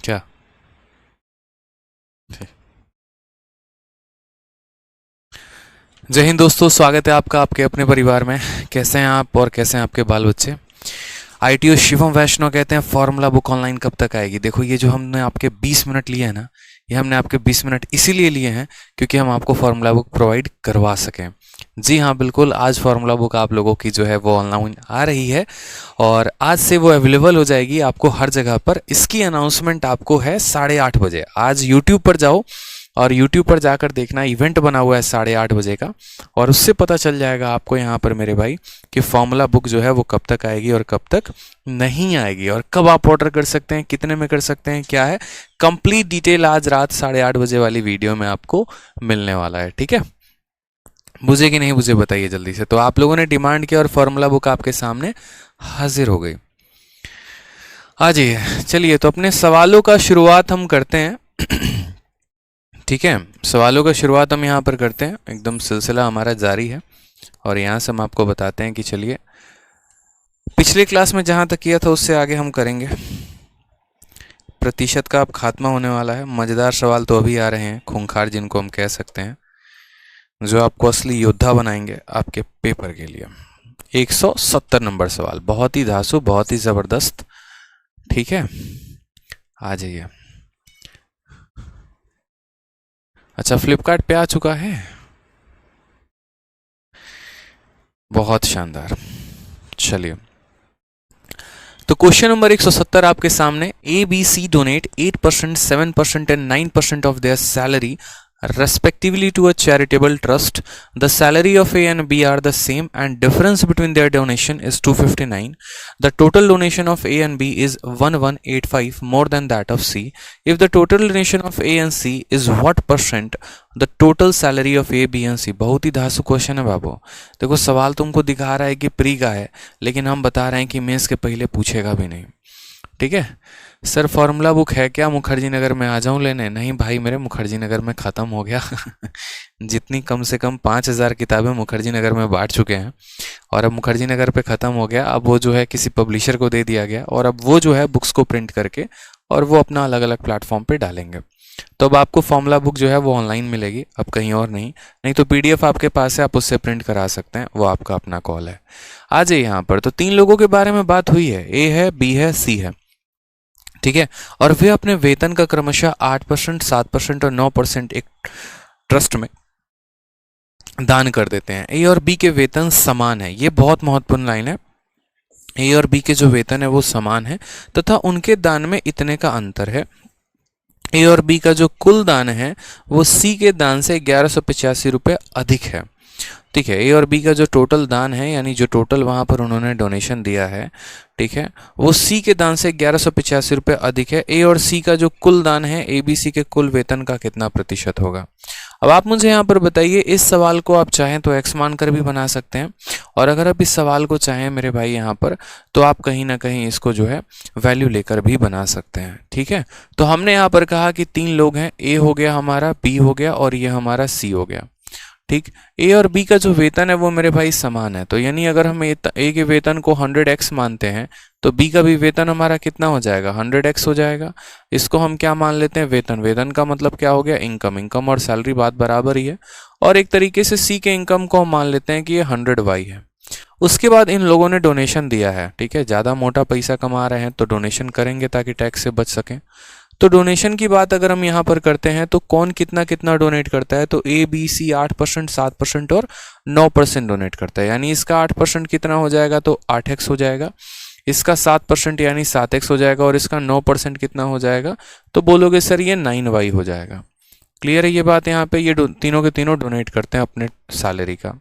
क्या? जय हिंद दोस्तों, स्वागत है आपका आपके अपने परिवार में। कैसे हैं आप और कैसे हैं आपके बाल बच्चे? आईटीओ शिवम वैष्णव कहते हैं फॉर्मूला बुक ऑनलाइन कब तक आएगी? देखो, ये जो हमने आपके 20 मिनट लिए हैं ना, ये हमने आपके 20 मिनट इसीलिए लिए हैं क्योंकि हम आपको फॉर्मूला बुक प्रोवाइड करवा सकें। जी हाँ, बिल्कुल, आज फॉर्मूला बुक आप लोगों की जो है वो ऑनलाइन आ रही है और आज से वो अवेलेबल हो जाएगी आपको हर जगह पर। इसकी अनाउंसमेंट आपको है 8:30 बजे। आज यूट्यूब पर जाओ और YouTube पर जाकर देखना, इवेंट बना हुआ है 8:30 बजे का, और उससे पता चल जाएगा आपको यहाँ पर मेरे भाई कि फॉर्मूला बुक जो है वो कब तक आएगी और कब तक नहीं आएगी और कब आप ऑर्डर कर सकते हैं, कितने में कर सकते हैं, क्या है कंप्लीट डिटेल आज रात 8:30 बजे वाली वीडियो में आपको मिलने वाला है। ठीक है, बुझे कि नहीं बुझे बताइए जल्दी से। तो आप लोगों ने डिमांड किया और फॉर्मूला बुक आपके सामने हाजिर हो गई। आ जाइए, चलिए तो अपने सवालों का शुरुआत हम करते हैं। ठीक है, सवालों का शुरुआत हम यहाँ पर करते हैं, एकदम सिलसिला हमारा जारी है और यहाँ से हम आपको बताते हैं कि चलिए पिछले क्लास में जहाँ तक किया था उससे आगे हम करेंगे। प्रतिशत का अब खात्मा होने वाला है। मज़ेदार सवाल तो अभी आ रहे हैं, खूंखार जिनको हम कह सकते हैं, जो आपको असली योद्धा बनाएंगे आपके पेपर के लिए। 170 नंबर सवाल, बहुत ही धांसू, बहुत ही ज़बरदस्त। ठीक है, आ जाइए। अच्छा, फ्लिपकार्ट पे आ चुका है, बहुत शानदार। चलिए, तो क्वेश्चन नंबर 170 आपके सामने। A B C donate 8%, 7% and 9% of their salary respectively to a charitable trust. The salary of A and B are the same and difference between their donation is 259. The total donation of A and B is 1185 more than that of C. If the total donation of A and C is what percent the total salary of A, B and C? बहुत ही धांसू question है बाबू। देखो, सवाल तुमको दिखा रहा है कि pre का है, लेकिन हम बता रहे हैं कि मेंस के पहले पूछेगा भी नहीं। ठीक है सर, फॉर्मूला बुक है क्या मुखर्जी नगर में आ जाऊं लेने? नहीं भाई, मेरे मुखर्जी नगर में ख़त्म हो गया। जितनी कम से कम 5000 किताबें मुखर्जी नगर में बांट चुके हैं और अब मुखर्जी नगर पे ख़त्म हो गया। अब वो जो है किसी पब्लिशर को दे दिया गया और अब वो जो है बुक्स को प्रिंट करके और वो अपना अलग अलग प्लेटफॉर्म पे डालेंगे। तो अब आपको फॉर्मूला बुक जो है वो ऑनलाइन मिलेगी, अब कहीं और नहीं। नहीं तो PDF आपके पास है, आप उससे प्रिंट करा सकते हैं, वो आपका अपना कॉल है। आ जाइए यहाँ पर। तो 3 लोगों के बारे में बात हुई है, A है, B है, C है। ठीक है, और वे अपने वेतन का क्रमशः 8%, 7% और 9% एक ट्रस्ट में दान कर देते हैं। ए और बी के वेतन समान है, ये बहुत महत्वपूर्ण लाइन है। ए और बी के जो वेतन है वो समान है तथा उनके दान में इतने का अंतर है। ए और बी का जो कुल दान है वो सी के दान से 1185 रुपये अधिक है। ठीक है, ए और बी का जो टोटल दान है, यानी जो टोटल वहाँ पर उन्होंने डोनेशन दिया है, ठीक है, वो सी के दान से 1185 रुपये अधिक है। ए और सी का जो कुल दान है ए बी सी के कुल वेतन का कितना प्रतिशत होगा? अब आप मुझे यहाँ पर बताइए, इस सवाल को आप चाहें तो एक्स मानकर भी बना सकते हैं और अगर आप इस सवाल को चाहें मेरे भाई यहाँ पर, तो आप कहीं ना कहीं इसको जो है वैल्यू लेकर भी बना सकते हैं। ठीक है, तो हमने यहाँ पर कहा कि 3 लोग हैं, ए हो गया हमारा, बी हो गया और ये हमारा सी हो गया। ठीक, ए और बी का जो वेतन है वो मेरे भाई समान है, तो यानी अगर हम ए के वेतन को 100x मानते हैं तो बी का भी वेतन हमारा कितना हो जाएगा? 100x हो जाएगा। इसको हम क्या मान लेते हैं? वेतन। वेतन का मतलब क्या हो गया? इनकम। इनकम और सैलरी बात बराबर ही है। और एक तरीके से सी के इनकम को हम मान लेते हैं कि ये 100y है। उसके बाद इन लोगों ने डोनेशन दिया है, ठीक है, ज़्यादा मोटा पैसा कमा रहे हैं तो डोनेशन करेंगे ताकि टैक्स से बच सकें। तो डोनेशन की बात अगर हम यहाँ पर करते हैं तो कौन कितना कितना डोनेट करता है? तो ए बी सी 8%, 7% और 9% डोनेट करता है। यानी इसका 8% कितना हो जाएगा? तो 8x हो जाएगा। इसका 7% यानी 7x हो जाएगा और इसका 9% कितना हो जाएगा? तो बोलोगे सर ये 9y हो जाएगा। क्लियर है ये बात? यहाँ पे ये तीनों के तीनों डोनेट करते हैं अपने सैलरी का।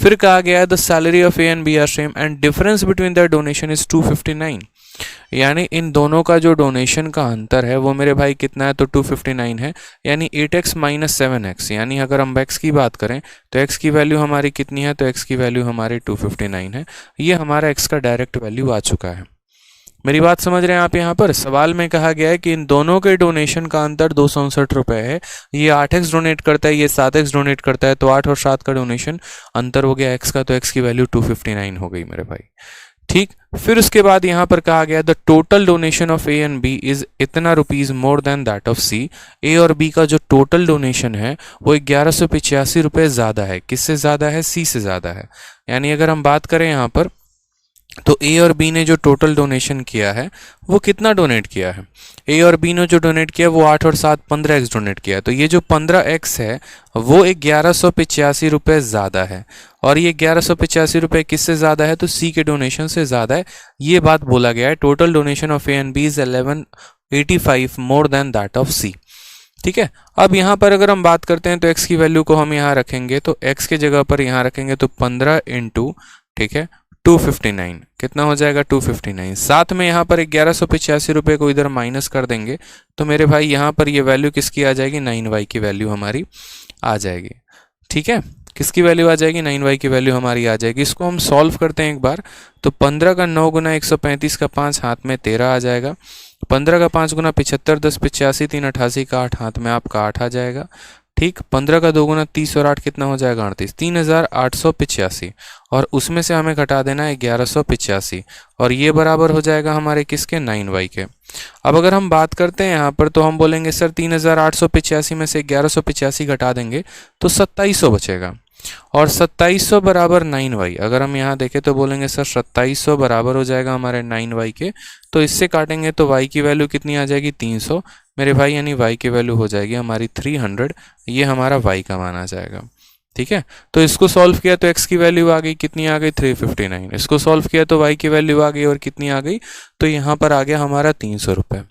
फिर कहा गया है the salary of A and B are same and difference between their donation is 259। यानी इन दोनों का जो डोनेशन का अंतर है वो मेरे भाई कितना है? तो 259 है। यानी 8x माइनस 7x, यानी अगर हम x की बात करें तो x की वैल्यू हमारी कितनी है? तो x की वैल्यू हमारी 259 है। ये हमारा x का डायरेक्ट वैल्यू आ चुका है। मेरी बात समझ रहे हैं आप? यहाँ पर सवाल में कहा गया है कि इन दोनों के डोनेशन का अंतर 259 रुपये है। ये 8x डोनेट करता है, ये 7x डोनेट करता है, तो 8 और 7 का डोनेशन अंतर हो गया x का, तो x की वैल्यू 259 हो गई मेरे भाई। ठीक। फिर उसके बाद यहाँ पर कहा गया the total donation of A and B is इतना rupees more than that of C. A और बी का जो टोटल डोनेशन है वो 1185 रुपये ज़्यादा है। किससे ज़्यादा है? सी से ज़्यादा है। यानी अगर हम बात करें यहाँ पर तो ए और बी ने जो टोटल डोनेशन किया है वो कितना डोनेट किया है? ए और बी ने जो डोनेट किया वो 8 और 7 15x डोनेट किया है। तो ये जो 15x है वो 1185 रुपये ज़्यादा है। और ये 1185 रुपये किससे ज़्यादा है? तो सी के डोनेशन से ज़्यादा है। ये बात बोला गया है total donation of A and B is 1185 more than that of C. ठीक है। अब यहाँ पर अगर हम बात करते हैं तो x की वैल्यू को हम यहाँ रखेंगे तो x के जगह पर यहाँ रखेंगे तो 15 इंटू, ठीक है, 259 कितना हो जाएगा? 259। साथ में यहाँ पर 1185 रुपये को इधर माइनस कर देंगे तो मेरे भाई यहाँ पर ये वैल्यू किसकी आ जाएगी? 9y की वैल्यू हमारी आ जाएगी। ठीक है, किसकी वैल्यू आ जाएगी? 9y की वैल्यू हमारी आ जाएगी। इसको हम सॉल्व करते हैं एक बार तो 15 का 9 गुना 135 का 5 हाथ में 13 आ जाएगा। 15 का 5 गुना 75 10 85 3 88 का 8 हाथ में आपका 8 आ जाएगा। ठीक। 15 का 2 गुना 30 और 8 कितना हो जाएगा? 38। 3885 और उसमें से हमें घटा देना है 1185 और ये बराबर हो जाएगा हमारे किसके? 9y के। अब अगर हम बात करते हैं यहाँ पर तो हम बोलेंगे सर 3885 में से 1185 घटा देंगे तो 2700 बचेगा और 2700 बराबर 9y। अगर हम यहाँ देखें तो बोलेंगे सर 2700 बराबर हो जाएगा हमारे 9y के। तो इससे काटेंगे तो y की वैल्यू कितनी आ जाएगी? 300 मेरे भाई, यानी y की वैल्यू हो जाएगी हमारी 300। ये हमारा y का मान आ जाएगा। ठीक है, तो इसको सॉल्व किया तो x की वैल्यू आ गई, कितनी आ गई? 359। इसको सॉल्व किया तो y की वैल्यू आ गई और कितनी आ गई? तो यहाँ पर आ गया हमारा 300 रुपये।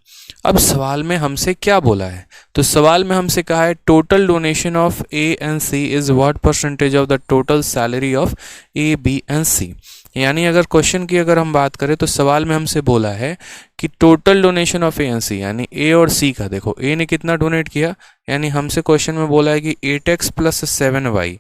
अब सवाल में हमसे क्या बोला है? तो सवाल में हमसे कहा है total donation of A and C is what percentage of the total salary of A B and C. यानी अगर क्वेश्चन की अगर हम बात करें तो सवाल में हमसे बोला है कि total donation of A and C, यानी ए और सी का। देखो ए ने कितना डोनेट किया, यानी हमसे क्वेश्चन में बोला है कि 8x प्लस 7y।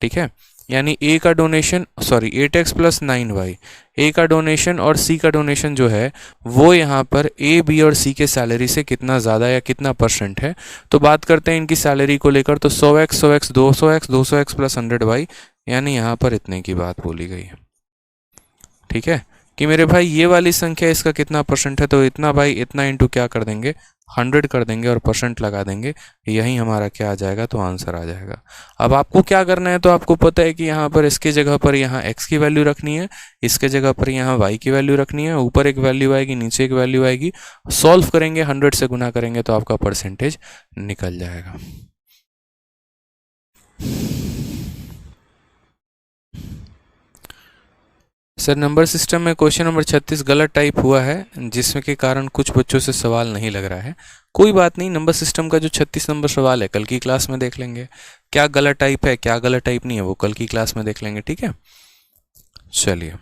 ठीक है, यानी ए का डोनेशन 8x प्लस 9y, ए का डोनेशन और सी का डोनेशन जो है वो यहाँ पर ए बी और सी के सैलरी से कितना ज़्यादा या कितना परसेंट है। तो बात करते हैं इनकी सैलरी को लेकर तो 100x 100x 200x 200x plus 100y, यानी यहाँ पर इतने की बात बोली गई है। ठीक है कि मेरे भाई ये वाली संख्या इसका कितना परसेंट है, तो इतना भाई इतना इंटू क्या कर देंगे? 100 कर देंगे और परसेंट लगा देंगे। यही हमारा क्या आ जाएगा? तो आंसर आ जाएगा। अब आपको क्या करना है? तो आपको पता है कि यहाँ पर इसके जगह पर यहाँ x की वैल्यू रखनी है, इसके जगह पर यहाँ y की वैल्यू रखनी है। ऊपर एक वैल्यू आएगी, नीचे एक वैल्यू आएगी। सॉल्व करेंगे, 100 से गुना करेंगे तो आपका परसेंटेज निकल जाएगा। सर नंबर सिस्टम में क्वेश्चन नंबर 36 गलत टाइप हुआ है, जिसमें के कारण कुछ बच्चों से सवाल नहीं लग रहा है। कोई बात नहीं, नंबर सिस्टम का जो 36 नंबर सवाल है कल की क्लास में देख लेंगे। क्या गलत टाइप है, क्या गलत टाइप नहीं है, वो कल की क्लास में देख लेंगे। ठीक है, चलिए।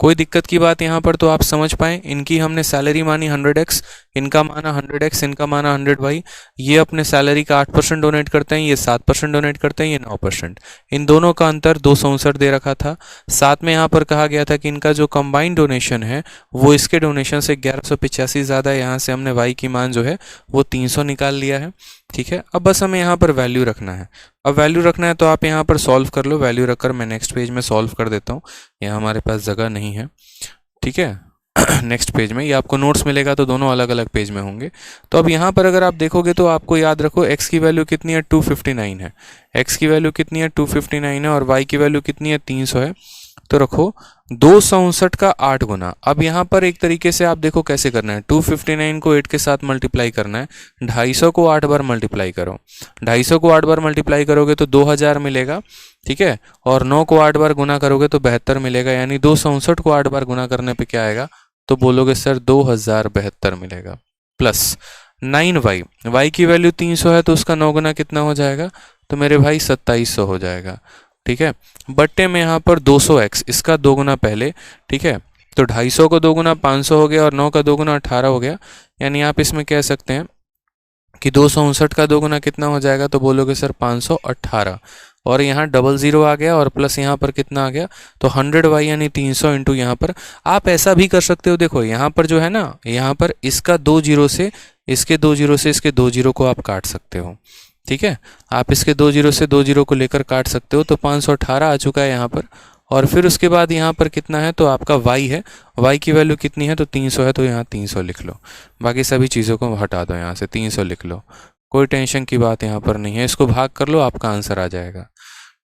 कोई दिक्कत की बात यहाँ पर तो आप समझ पाए। इनकी हमने सैलरी मानी 100x, इनका माना 100x, इनका माना 100y। ये अपने सैलरी का 8% डोनेट करते हैं, ये 7% डोनेट करते हैं, ये 9%। इन दोनों का अंतर 269 दे रखा था। साथ में यहाँ पर कहा गया था कि इनका जो कंबाइंड डोनेशन है वो इसके डोनेशन से 1185 ज़्यादा है। यहाँ से हमने y की मान जो है वो 300 निकाल लिया है। ठीक है, अब बस हमें यहाँ पर वैल्यू रखना है। अब वैल्यू रखना है तो आप यहाँ पर सॉल्व कर लो। वैल्यू रखकर मैं नेक्स्ट पेज में सॉल्व कर देता हूँ, यहाँ हमारे पास जगह नहीं है। ठीक है नेक्स्ट पेज में, ये आपको नोट्स मिलेगा तो दोनों अलग अलग पेज में होंगे। तो अब यहाँ पर अगर आप देखोगे तो आपको याद रखो x की वैल्यू कितनी है? 259 है। x की वैल्यू कितनी है? 259 है। और y की वैल्यू कितनी है? 300 है। तो रखो 269 का 8 गुना। अब यहाँ पर एक तरीके से आप देखो कैसे करना है। 259 को 8 के साथ मल्टीप्लाई करना है। 250 को 8 बार मल्टीप्लाई करो। 250 को 8 बार मल्टीप्लाई करोगे तो 2000 मिलेगा। ठीक है, और 9 को 8 बार गुना करोगे तो 72 मिलेगा। यानी 269 को 8 बार गुना करने पे क्या आएगा? तो बोलोगे सर 2072 मिलेगा। प्लस 9y, y की वैल्यू 300 है तो उसका 9 गुना कितना हो जाएगा? तो मेरे भाई 2700 हो जाएगा। ठीक है, बट्टे में यहाँ पर 200x, इसका 2 गुना पहले। ठीक है, तो 250 को 2 गुना 500 हो गया और 9 का 2 गुना 18 हो गया। यानी आप इसमें कह सकते हैं कि 269 का 2 गुना कितना हो जाएगा? तो बोलोगे सर 518। और यहाँ डबल ज़ीरो आ गया और प्लस यहाँ पर कितना आ गया? तो 100y यानी 300 इंटू यहाँ पर। आप ऐसा भी कर सकते हो, देखो यहाँ पर जो है ना, यहाँ पर इसका 2 जीरो से इसके 2 जीरो से इसके 2 जीरो को आप काट सकते हो। ठीक है, आप इसके 2 जीरो से 2 जीरो को लेकर काट सकते हो, तो 518 आ चुका है यहाँ पर। और फिर उसके बाद यहाँ पर कितना है, तो आपका y है, y की वैल्यू कितनी है, तो 300 है, तो यहाँ 300 लिख लो। बाकी सभी चीज़ों को हटा दो, यहाँ से 300 लिख लो, कोई टेंशन की बात यहाँ पर नहीं है। इसको भाग कर लो, आपका आंसर आ जाएगा।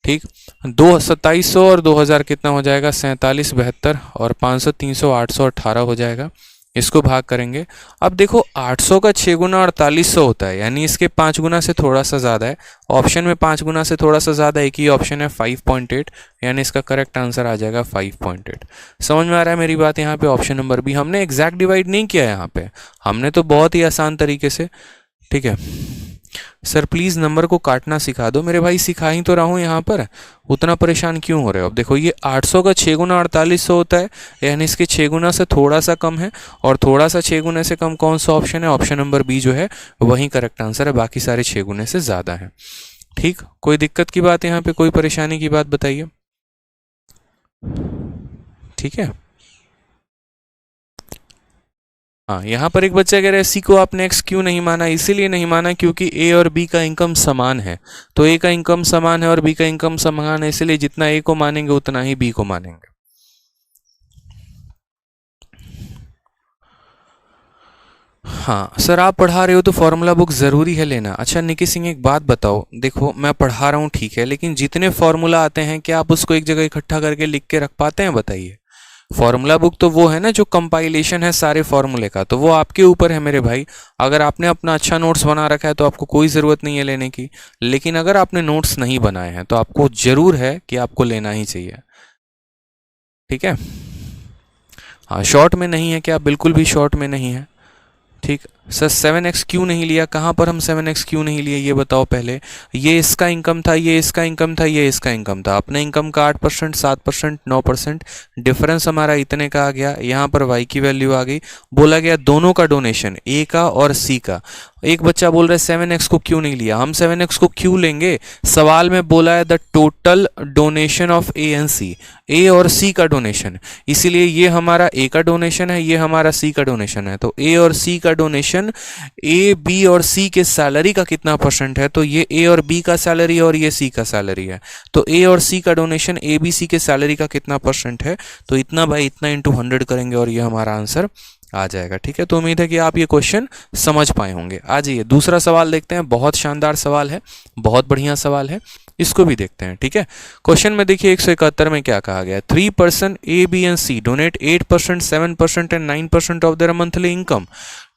ठीक, 2700 और 2000 कितना हो जाएगा, 47, 72 और 500, 300, 818 हो जाएगा। इसको भाग करेंगे। अब देखो 800 का 6 गुना 4800 होता है, यानी इसके 5 गुना से थोड़ा सा ज़्यादा है। ऑप्शन में 5 गुना से थोड़ा सा ज़्यादा एक ही ऑप्शन है 5.8, यानी इसका करेक्ट आंसर आ जाएगा 5.8। समझ में आ रहा है मेरी बात? यहाँ पे ऑप्शन नंबर बी, हमने एग्जैक्ट डिवाइड नहीं किया यहाँ पे, हमने तो बहुत ही आसान तरीके से, ठीक है। सर प्लीज़ नंबर को काटना सिखा दो। मेरे भाई सिखा ही तो रहा हूँ यहाँ पर, उतना परेशान क्यों हो रहे हो? अब देखो ये 800 का 6 गुना 4800 होता है, यानी इसके 6 गुना से थोड़ा सा कम है, और थोड़ा सा 6 गुने से कम कौन सा ऑप्शन है? ऑप्शन नंबर बी जो है वही करेक्ट आंसर है, बाकी सारे 6 गुने से ज़्यादा है। ठीक, कोई दिक्कत की बात यहाँ पे, कोई परेशानी की बात बताइए? ठीक है, हाँ, यहाँ पर एक बच्चा कह रहा है सी को आपने एक्स क्यों नहीं माना? इसीलिए नहीं माना क्योंकि ए और बी का इनकम समान है। तो ए का इनकम समान है और बी का इनकम समान है, इसलिए जितना ए को मानेंगे उतना ही बी को मानेंगे। हाँ सर, आप पढ़ा रहे हो तो फॉर्मूला बुक ज़रूरी है लेना। अच्छा निकी सिंह एक बात बताओ, देखो मैं पढ़ा रहा हूँ ठीक है, लेकिन जितने फॉर्मूला आते हैं क्या आप उसको एक जगह इकट्ठा करके लिख के रख पाते हैं? बताइए। फॉर्मूला बुक तो वो है ना जो कंपाइलेशन है सारे फॉर्मूले का, तो वो आपके ऊपर है मेरे भाई। अगर आपने अपना अच्छा नोट्स बना रखा है तो आपको कोई ज़रूरत नहीं है लेने की, लेकिन अगर आपने नोट्स नहीं बनाए हैं तो आपको ज़रूर है कि आपको लेना ही चाहिए। ठीक है, हाँ शॉर्ट में नहीं है क्या? बिल्कुल भी शॉर्ट में नहीं है। ठीक सर, 7x क्यों नहीं लिया? कहाँ पर हम 7x क्यों नहीं लिए ये बताओ पहले। ये इसका इनकम था, ये इसका इनकम था, ये इसका इनकम था। अपने इनकम का 8%, 7%, 9%, डिफरेंस हमारा इतने का आ गया। यहाँ पर y की वैल्यू आ गई, बोला गया दोनों का डोनेशन, ए का और सी का। एक बच्चा बोल रहा है 7x को क्यों नहीं लिया? हम 7x को क्यों लेंगे? सवाल में बोला है the total donation of A and C, A और सी का डोनेशन, इसीलिए ये हमारा ए का डोनेशन है, ये हमारा सी का डोनेशन है। तो ए और सी का डोनेशन, ए बी और सी के सैलरी का कितना परसेंट है? तो ये ए और बी का सैलरी और ये सी का सैलरी है। तो ए और सी का डोनेशन ए बी सी के सैलरी का कितना परसेंट है? तो इतना बाई इतना इंटू 100 करेंगे और ये हमारा आंसर आ जाएगा। ठीक है, तो उम्मीद है कि आप ये क्वेश्चन समझ पाए होंगे। आ जाइए दूसरा सवाल देखते हैं, बहुत शानदार सवाल है, बहुत बढ़िया सवाल है, इसको भी देखते हैं। ठीक है, क्वेश्चन में देखिए 171 में क्या कहा गया? 3 person A B and C donate 8%, 7% and 9% of their monthly income.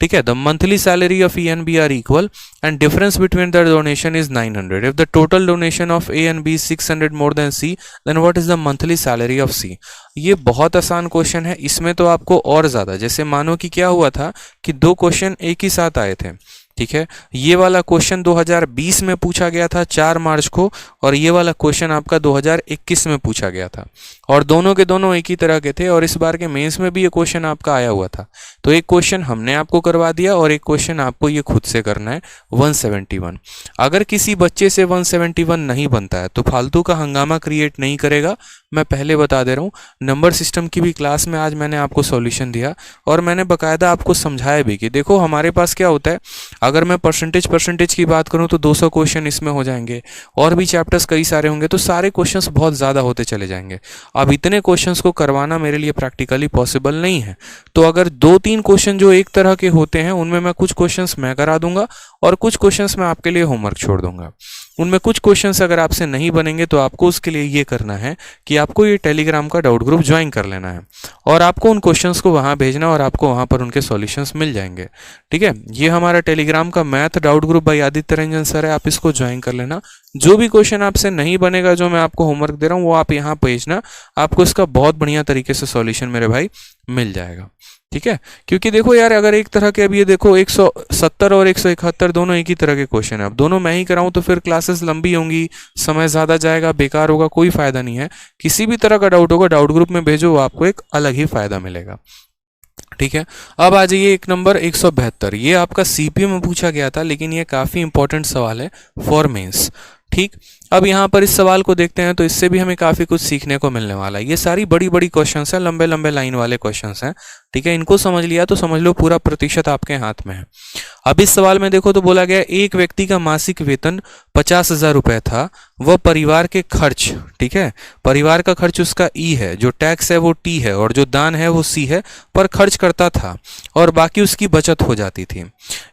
ठीक है, the monthly salary of A and B are equal and difference between the donation is 900। If the total donation of A and B 600 more than C, then what is the monthly salary of C? ये बहुत आसान question है, इसमें तो आपको और ज़्यादा, जैसे मानो कि क्या हुआ था कि दो क्वेश्चन एक ही साथ आए थे। ठीक है, ये वाला क्वेश्चन 2020 में पूछा गया था 4 मार्च को, और ये वाला क्वेश्चन आपका 2021 में पूछा गया था, और दोनों के दोनों एक ही तरह के थे। और इस बार के मेंस में भी ये क्वेश्चन आपका आया हुआ था। तो एक क्वेश्चन हमने आपको करवा दिया और एक क्वेश्चन आपको ये खुद से करना है 171। अगर किसी बच्चे से 171 नहीं बनता है तो फालतू का हंगामा क्रिएट नहीं करेगा, मैं पहले बता दे रहा हूँ। नंबर सिस्टम की भी क्लास में आज मैंने आपको सॉल्यूशन दिया और मैंने बकायदा आपको समझाया भी कि देखो हमारे पास क्या होता है, अगर मैं परसेंटेज की बात करूं तो 200 क्वेश्चन इसमें हो जाएंगे, और भी चैप्टर्स कई सारे होंगे, तो सारे क्वेश्चंस बहुत ज़्यादा होते चले जाएंगे। अब इतने क्वेश्चंस को करवाना मेरे लिए प्रैक्टिकली पॉसिबल नहीं है, तो अगर 2-3 क्वेश्चन जो एक तरह के होते हैं उनमें मैं कुछ क्वेश्चंस मैं करा दूंगा और कुछ क्वेश्चंस मैं आपके लिए होमवर्क छोड़ दूंगा। उनमें कुछ क्वेश्चंस अगर आपसे नहीं बनेंगे तो आपको उसके लिए ये करना है कि आपको ये टेलीग्राम का डाउट ग्रुप ज्वाइन कर लेना है, और आपको उन क्वेश्चंस को वहाँ भेजना और आपको वहाँ पर उनके सॉल्यूशंस मिल जाएंगे। ठीक है, ये हमारा टेलीग्राम का math doubt group by Aditya Ranjan sir है, आप इसको ज्वाइन कर लेना। जो भी क्वेश्चन आपसे नहीं बनेगा, जो मैं आपको होमवर्क दे रहा हूँ, वो आप यहाँ भेजना, आपको इसका बहुत बढ़िया तरीके से सॉल्यूशन मेरे भाई मिल जाएगा। ठीक है, क्योंकि देखो यार, अगर एक तरह के, अब ये देखो 170 और 171 दोनों एक ही तरह के क्वेश्चन है, अब दोनों मैं ही कराऊं तो फिर क्लासेस लंबी होंगी, समय ज़्यादा जाएगा, बेकार होगा, कोई फ़ायदा नहीं है। किसी भी तरह का डाउट होगा डाउट ग्रुप में भेजो, आपको एक अलग ही फ़ायदा मिलेगा। ठीक है, अब आ जाइए एक नंबर 172, ये आपका सीपीयू में पूछा गया था, लेकिन ये काफ़ी इंपॉर्टेंट सवाल है फॉर मेंस। ठीक, अब यहाँ पर इस सवाल को देखते हैं तो इससे भी हमें काफ़ी कुछ सीखने को मिलने वाला है। ये सारी बड़ी बड़ी क्वेश्चंस हैं, लंबे लंबे लाइन वाले क्वेश्चंस हैं। ठीक है, इनको समझ लिया तो समझ लो पूरा प्रतिशत आपके हाथ में है। अब इस सवाल में देखो तो बोला गया एक व्यक्ति का मासिक वेतन 50,000 रुपए था, वह परिवार के खर्च, ठीक है, परिवार का खर्च उसका ई है, जो टैक्स है वो टी है और जो दान है वो सी है, पर खर्च करता था और बाकी उसकी बचत हो जाती थी।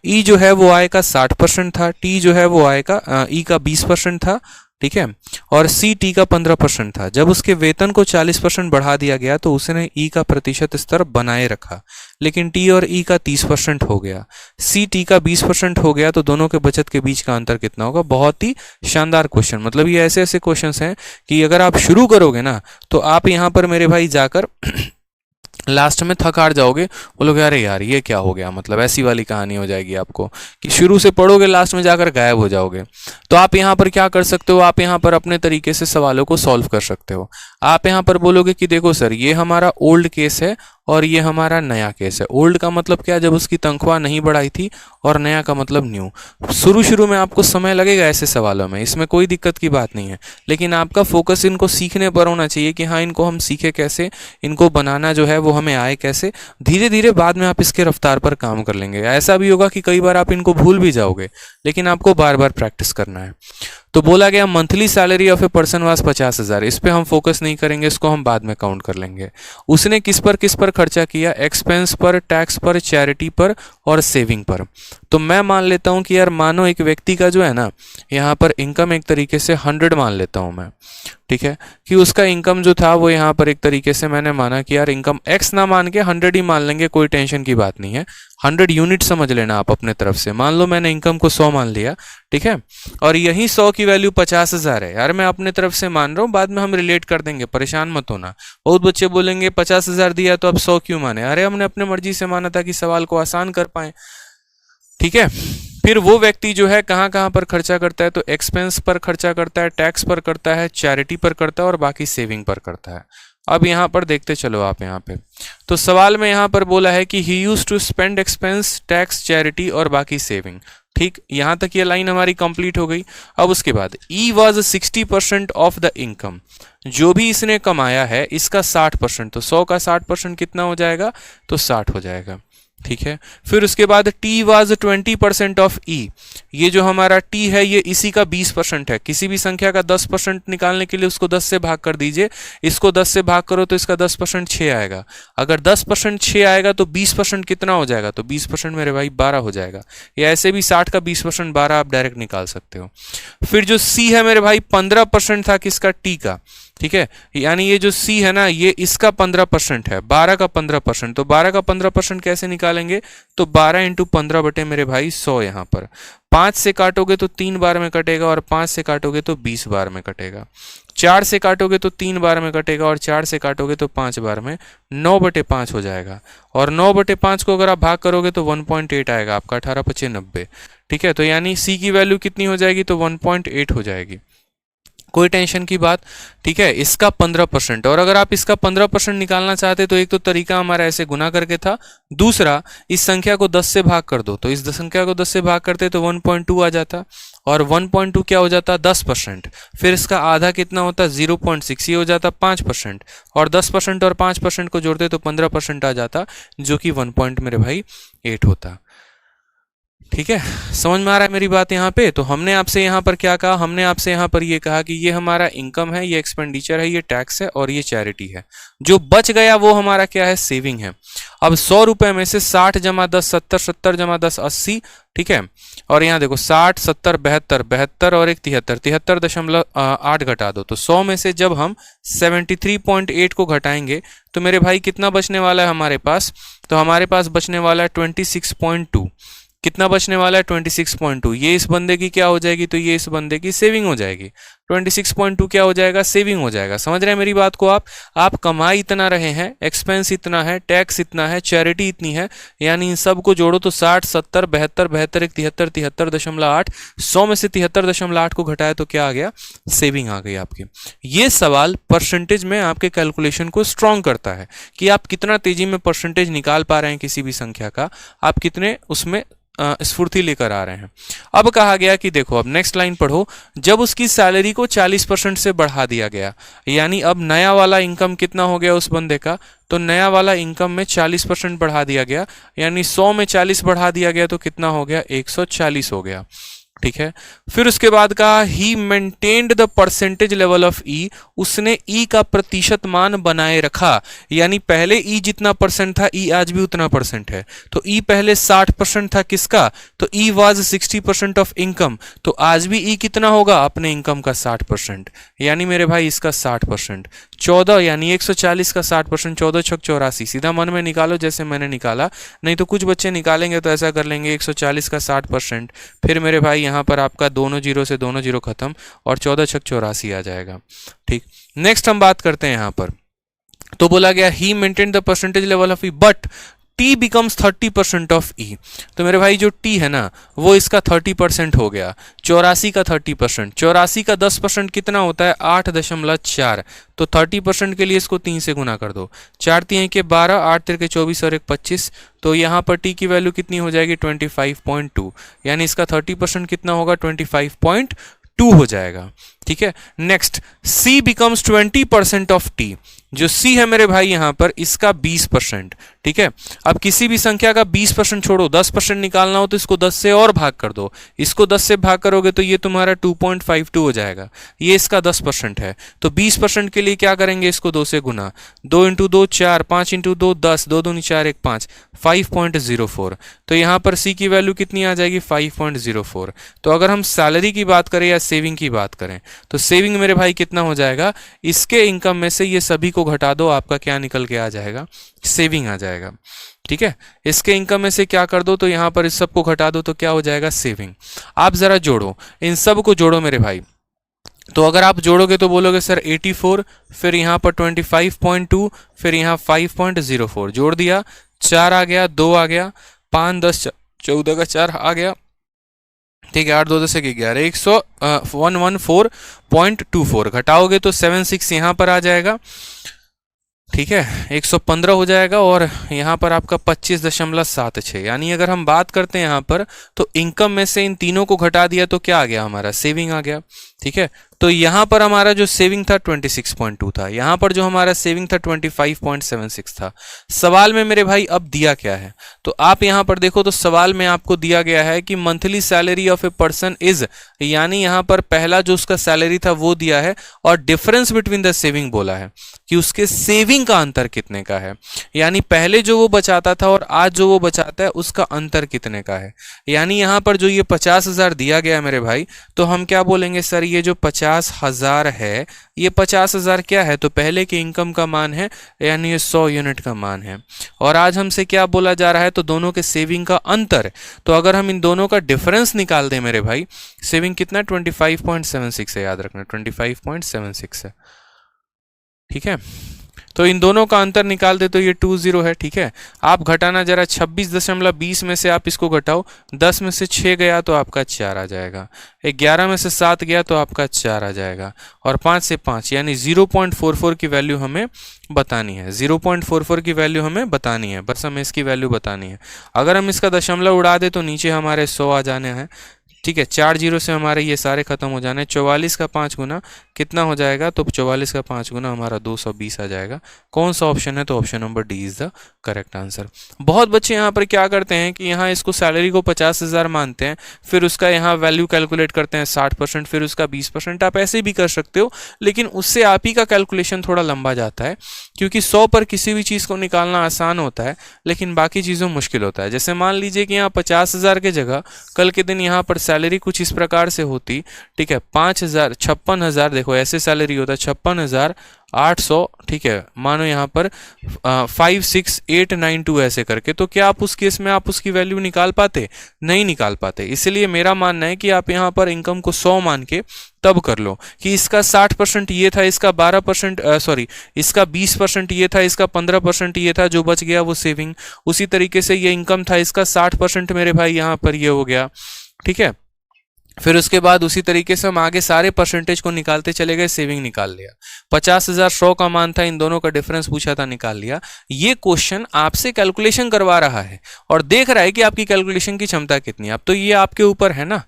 ई जो है वो आय का 60% था, टी जो है वो आय का ई का 20% था, ठीक है, और सी टी का 15% था। जब उसके वेतन को 40% बढ़ा दिया गया तो उसने ई का प्रतिशत स्तर बनाए रखा, लेकिन टी और ई का 30% हो गया, सी टी का 20% हो गया, तो दोनों के बचत के बीच का अंतर कितना होगा। बहुत ही शानदार क्वेश्चन, मतलब ये ऐसे ऐसे क्वेश्चंस हैं कि अगर आप शुरू करोगे ना तो आप यहाँ पर मेरे भाई जाकर लास्ट में थक हार जाओगे, बोलोगे अरे यार ये क्या हो गया, मतलब ऐसी वाली कहानी हो जाएगी आपको कि शुरू से पढ़ोगे लास्ट में जाकर गायब हो जाओगे। तो आप यहाँ पर क्या कर सकते हो, आप यहाँ पर अपने तरीके से सवालों को सॉल्व कर सकते हो। आप यहाँ पर बोलोगे कि देखो सर ये हमारा ओल्ड केस है और ये हमारा नया केस है। ओल्ड का मतलब क्या, जब उसकी तनख्वाह नहीं बढ़ाई थी, और नया का मतलब न्यू। शुरू में आपको समय लगेगा ऐसे सवालों में, इसमें कोई दिक्कत की बात नहीं है, लेकिन आपका फोकस इनको सीखने पर होना चाहिए कि हाँ इनको हम सीखे कैसे, इनको बनाना जो है वो हमें आए कैसे। धीरे धीरे बाद में आप इसके रफ्तार पर काम कर लेंगे। ऐसा भी होगा कि कई बार आप इनको भूल भी जाओगे, लेकिन आपको बार बार प्रैक्टिस करना है। तो बोला गया monthly salary of a person was 50,000, इस पे हम फोकस नहीं करेंगे, इसको हम बाद में काउंट कर लेंगे। उसने किस पर खर्चा किया, एक्सपेंस पर, टैक्स पर, चैरिटी पर और सेविंग पर। तो मैं मान लेता हूं कि यार मानो एक व्यक्ति का जो है ना यहाँ पर इनकम एक तरीके से 100 मान लेता हूं मैं, ठीक है, कि उसका इनकम जो था वो यहाँ पर एक तरीके से मैंने माना कि यार इनकम x ना मान के 100 ही मान लेंगे, कोई टेंशन की बात नहीं है। 100 यूनिट समझ लेना आप अपने तरफ से। मान लो मैंने इनकम को 100 मान लिया, ठीक है, और यही 100 की वैल्यू 50,000 है। यार मैं अपने तरफ से मान रहा हूँ, बाद में हम रिलेट कर देंगे, परेशान मत होना। बहुत बच्चे बोलेंगे 50,000 दिया तो अब 100 क्यों माने। अरे हमने अपने मर्जी से माना था कि सवाल को आसान कर पाए, ठीक है। फिर वो व्यक्ति जो है कहाँ कहाँ पर खर्चा करता है, तो एक्सपेंस पर खर्चा करता है, टैक्स पर करता है, चैरिटी पर करता है और बाकी सेविंग पर करता है। अब यहाँ पर देखते चलो आप यहाँ पे, तो सवाल में यहाँ पर बोला है कि he used to spend expense, tax, charity और बाकी सेविंग। ठीक, यहाँ तक ये लाइन हमारी कंप्लीट हो गई। अब उसके बाद ई वॉज 60% ऑफ द इनकम, जो भी इसने कमाया है इसका 60%, तो 100 का 60% कितना हो जाएगा, तो 60 हो जाएगा, ठीक है। फिर उसके बाद टी वाज 20% ऑफ ई, ये जो हमारा टी है ये इसी का 20% है। किसी भी संख्या का 10% निकालने के लिए उसको 10 से भाग कर दीजिए, इसको 10 से भाग करो तो इसका 10% 6 आएगा। अगर 10% 6 आएगा तो 20% कितना हो जाएगा, तो 20% मेरे भाई 12 हो जाएगा। या ऐसे भी 60 का 20% 12 आप डायरेक्ट निकाल सकते हो। फिर जो सी है मेरे भाई 15% था किसका, टी का, ठीक है, यानी ये जो सी है ना ये इसका 15% है, 12 का 15%। तो 12 का 15% कैसे निकालेंगे, तो 12 इंटू 15 बटे मेरे भाई 100। यहाँ पर 5 से काटोगे तो 3 बार में कटेगा और 5 से काटोगे तो 20 बार में कटेगा। 4 से काटोगे तो 3 बार में कटेगा और 4 से काटोगे तो 5 बार में, 9 बटे 5 हो जाएगा। और 9 बटे 5 को अगर आप भाग करोगे तो 1.8 आएगा आपका, 18×5 = 90, ठीक है। तो यानी सी की वैल्यू कितनी हो जाएगी, तो 1.8 हो जाएगी, कोई टेंशन की बात, ठीक है। इसका 15%, और अगर आप इसका 15% निकालना चाहते तो एक तो तरीका हमारा ऐसे गुना करके था, दूसरा इस संख्या को 10 से भाग कर दो, तो इस संख्या को 10 से भाग करते तो 1.2 आ जाता, और 1.2 क्या हो जाता, 10%। फिर इसका आधा कितना होता, 0.6, ये हो जाता 5%, और 10% और 5% को जोड़ते तो 15% आ जाता, जो कि 1 मेरे भाई 8 होता। ठीक है, समझ में आ रहा है मेरी बात यहाँ पे। तो हमने आपसे यहाँ पर क्या कहा, हमने आपसे यहाँ पर ये कहा कि ये हमारा इनकम है, ये एक्सपेंडिचर है, ये टैक्स है और ये चैरिटी है। जो बच गया वो हमारा क्या है, सेविंग है। अब 100 रुपए में से 60 जमा 10 70, 70 जमा 10 80, ठीक है। और यहाँ देखो 60 70 72, 72 और एक 73, 73.8 घटा दो, तो 100 में से जब हम 73.8 को घटाएंगे तो मेरे भाई कितना बचने वाला है हमारे पास, तो हमारे पास बचने वाला है 26.2। कितना बचने वाला है, 26.2। ये इस बंदे की क्या हो जाएगी, तो ये इस बंदे की सेविंग हो जाएगी। 26.2 क्या हो जाएगा, सेविंग हो जाएगा। समझ रहे हैं मेरी बात को आप कमाई इतना रहे हैं, एक्सपेंस इतना है, टैक्स इतना है, चैरिटी इतनी है, यानी इन सब को जोड़ो तो 60 70 72 72 एक 73 73.8, 100 में से 73.8 को घटाया तो क्या आ गया, सेविंग आ गई आपकी। ये सवाल परसेंटेज में आपके कैलकुलेशन को स्ट्रॉन्ग करता है कि आप कितना तेजी में परसेंटेज निकाल पा रहे हैं किसी भी संख्या का, आप कितने उसमें स्फूर्ति लेकर आ रहे हैं। अब कहा गया कि देखो, अब नेक्स्ट लाइन पढ़ो, जब उसकी सैलरी को 40% से बढ़ा दिया गया, यानी अब नया वाला इनकम कितना हो गया उस बंदे का, तो नया वाला इनकम में 40% बढ़ा दिया गया, यानी 100 में 40 बढ़ा दिया गया तो कितना हो गया, 140 हो गया। ठीक है, फिर उसके बाद कहा he maintained the percentage level of E, उसने ई का प्रतिशत मान बनाए रखा, यानी पहले ई जितना परसेंट था ई आज भी उतना परसेंट है। तो ई पहले 60% था किसका, तो ई वाज 60% ऑफ इनकम, तो आज भी ई कितना होगा, अपने इनकम का 60%, यानी मेरे भाई इसका 60%। 14 यानी 140 का 60%, 14 छक 84, सीधा मन में निकालो जैसे मैंने निकाला, नहीं तो कुछ बच्चे निकालेंगे तो ऐसा कर लेंगे 140 का 60%, फिर मेरे भाई यहाँ पर आपका दोनों जीरो से दोनों जीरो खत्म और 14 छक 84 आ जाएगा। ठीक, नेक्स्ट हम बात करते हैं यहाँ पर, तो बोला गया he maintain the percentage level of E but T becomes 30% of E, तो मेरे भाई जो टी है ना वो इसका 30% हो गया, 84 का 30%, 84 का 10% कितना होता है 8.4, तो 30% के लिए इसको 3 से गुना कर दो, 4 3 के 12, 8 3 के 24 और 1 25, तो यहाँ पर टी की वैल्यू कितनी हो जाएगी 25.2, यानी इसका 30% कितना होगा 25.2 हो जाएगा। ठीक है, next C becomes 20% of T, जो सी है मेरे भाई यहाँ पर इसका 20%। ठीक है, अब किसी भी संख्या का 20% छोड़ो, 10% निकालना हो तो इसको 10 से और भाग कर दो, इसको 10 से भाग करोगे तो ये तुम्हारा 2.52 हो जाएगा, ये इसका 10% है, तो 20% के लिए क्या करेंगे, इसको 2 से गुना, 2 × 2 4, 5 × 2 10, 2 दूनी 4 1 5, 5.04, तो यहाँ पर सी की वैल्यू कितनी आ जाएगी 5.04। तो अगर हम सैलरी की बात करें या सेविंग की बात करें तो सेविंग मेरे भाई कितना हो जाएगा, इसके इनकम में से ये सभी को घटा दो, आपका क्या निकल के आ जाएगा, सेविंग आ जाएगा। ठीक है, इसके इनकम में से क्या कर दो, तो यहां पर इस सब को घटा दो तो क्या हो जाएगा, सेविंग। आप जरा जोड़ो, इन सब को जोड़ो मेरे भाई, तो अगर आप जोड़ोगे तो बोलोगे सर 84, फिर यहाँ पर 25.2, फिर यहाँ 5.04, जोड़ दिया 4 आ गया, 2 आ गया, 5 10 14 का 4 आ गया। ठीक है, 8 2 10 11, 114.24, घटाओगे तो 76 यहाँ पर आ जाएगा। ठीक है, 115 हो जाएगा और यहाँ पर आपका 25.76, यानी अगर हम बात करते हैं यहाँ पर तो इनकम में से इन तीनों को घटा दिया तो क्या आ गया, हमारा सेविंग आ गया। ठीक है, तो यहाँ पर हमारा जो सेविंग था 26.2 था, यहाँ पर जो हमारा सेविंग था 25.76 था। सवाल में मेरे भाई अब दिया क्या है, तो आप यहाँ पर देखो तो सवाल में आपको दिया गया है कि monthly salary of a person is, यानी यहाँ पर पहला जो उसका सैलरी था वो दिया है और डिफरेंस बिटवीन द सेविंग बोला है कि उसके सेविंग का अंतर कितने का है, यानी पहले जो वो बचाता था और आज जो वो बचाता है उसका अंतर कितने का है। यानी यहाँ पर जो ये 50,000 दिया गया है मेरे भाई, तो हम क्या बोलेंगे सर, ये जो 50,000 है ये 50,000 क्या है, तो पहले के इनकम का मान है, यानी ये 100 यूनिट का मान है। और आज हमसे क्या बोला जा रहा है, तो दोनों के सेविंग का अंतर, तो अगर हम इन दोनों का डिफरेंस निकाल दें मेरे भाई, सेविंग कितना 25.76 है, याद रखना 25.76 है। ठीक है, तो इन दोनों का अंतर निकाल दे तो ये 20 है। ठीक है, आप घटाना जरा 26.20 में से आप इसको घटाओ, 10 में से 6 गया तो आपका 4 आ जाएगा, 11 में से 7 गया तो आपका 4 आ जाएगा, और 5 से 5 यानी 0.44 की वैल्यू हमें बतानी है, 0.44 की वैल्यू हमें बतानी है, बस हमें इसकी वैल्यू बतानी है। अगर हम इसका दशमलव उड़ा दे तो नीचे हमारे 100 आ जाने हैं। ठीक है, 4 जीरो से हमारे ये सारे खत्म हो जाने। 44 का 5 गुना कितना हो जाएगा, तो 44 का 5 गुना हमारा 220 आ जाएगा। कौन सा ऑप्शन है, तो option number D is the correct answer. बहुत बच्चे यहाँ पर क्या करते हैं कि यहाँ इसको सैलरी को 50,000 मानते हैं, फिर उसका यहाँ वैल्यू कैलकुलेट करते हैं 60%, फिर उसका 20%। आप ऐसे भी कर सकते हो, लेकिन उससे आप ही का कैलकुलेशन थोड़ा लंबा जाता है, क्योंकि 100 पर किसी भी चीज़ को निकालना आसान होता है लेकिन बाकी चीज़ों मुश्किल होता है। जैसे मान लीजिए कि यहाँ 50,000 के जगह कल के दिन यहाँ पर सैलरी कुछ इस प्रकार से होती। ठीक है, 5,000 56,000, देखो ऐसे सैलरी होता है 56,800। ठीक है, मानो यहाँ पर 56892 ऐसे करके, तो क्या आप उस केस में आप उसकी वैल्यू निकाल पाते, नहीं निकाल पाते। इसलिए मेरा मानना है कि आप यहाँ पर इनकम को 100 मान के तब कर लो कि इसका 60% ये था, इसका 12% सॉरी इसका 20% ये था, इसका 15% ये था, जो बच गया वो सेविंग। उसी तरीके से ये इनकम था, इसका 60% मेरे भाई यहाँ पर ये हो गया। ठीक है, फिर उसके बाद उसी तरीके से हम आगे सारे परसेंटेज को निकालते चले गए, सेविंग निकाल लिया। 50,000 100 का मान था, इन दोनों का डिफरेंस पूछा था, निकाल लिया। ये क्वेश्चन आपसे कैलकुलेशन करवा रहा है और देख रहा है कि आपकी कैलकुलेशन की क्षमता कितनी है। अब तो ये आपके ऊपर है ना,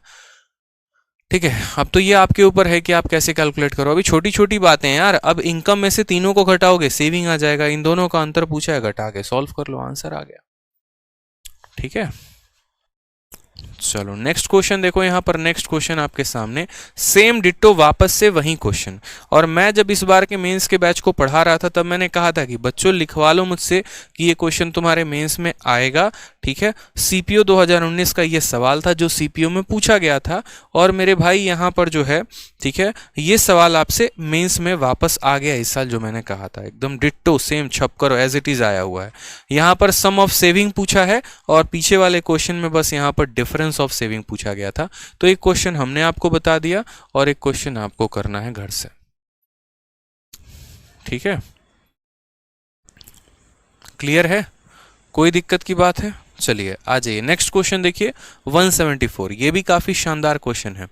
ठीक है, अब तो ये आपके ऊपर है कि आप कैसे कैलकुलेट करो। अभी छोटी छोटी बातें हैं यार। अब इनकम में से तीनों को घटाओगे, सेविंग आ जाएगा। इन दोनों का अंतर पूछा है, घटा के सॉल्व कर लो, आंसर आ गया। ठीक है, चलो नेक्स्ट क्वेश्चन देखो। यहाँ पर नेक्स्ट क्वेश्चन आपके सामने सेम डिट्टो, वापस से वही क्वेश्चन। और मैं जब इस बार के मेंस के बैच को पढ़ा रहा था तब मैंने कहा था कि बच्चों लिखवा लो मुझसे कि ये क्वेश्चन तुम्हारे मेंस में आएगा। ठीक है, सीपीओ 2019 का ये सवाल था जो सीपीओ में पूछा गया था। और मेरे भाई यहाँ पर जो है, ठीक है, ये सवाल आपसे मेंस में वापस आ गया इस साल, जो मैंने कहा था एकदम डिट्टो सेम छप करो एज इट इज आया हुआ है। यहाँ पर सम ऑफ सेविंग पूछा है और पीछे वाले क्वेश्चन में बस यहाँ पर डिफरेंस ऑफ सेविंग पूछा गया था। तो एक क्वेश्चन हमने आपको बता दिया और एक क्वेश्चन आपको करना है घर से। ठीक है, क्लियर है, कोई दिक्कत की बात है? चलिए आ जाइए नेक्स्ट क्वेश्चन देखिए 174। ये भी काफी शानदार क्वेश्चन है।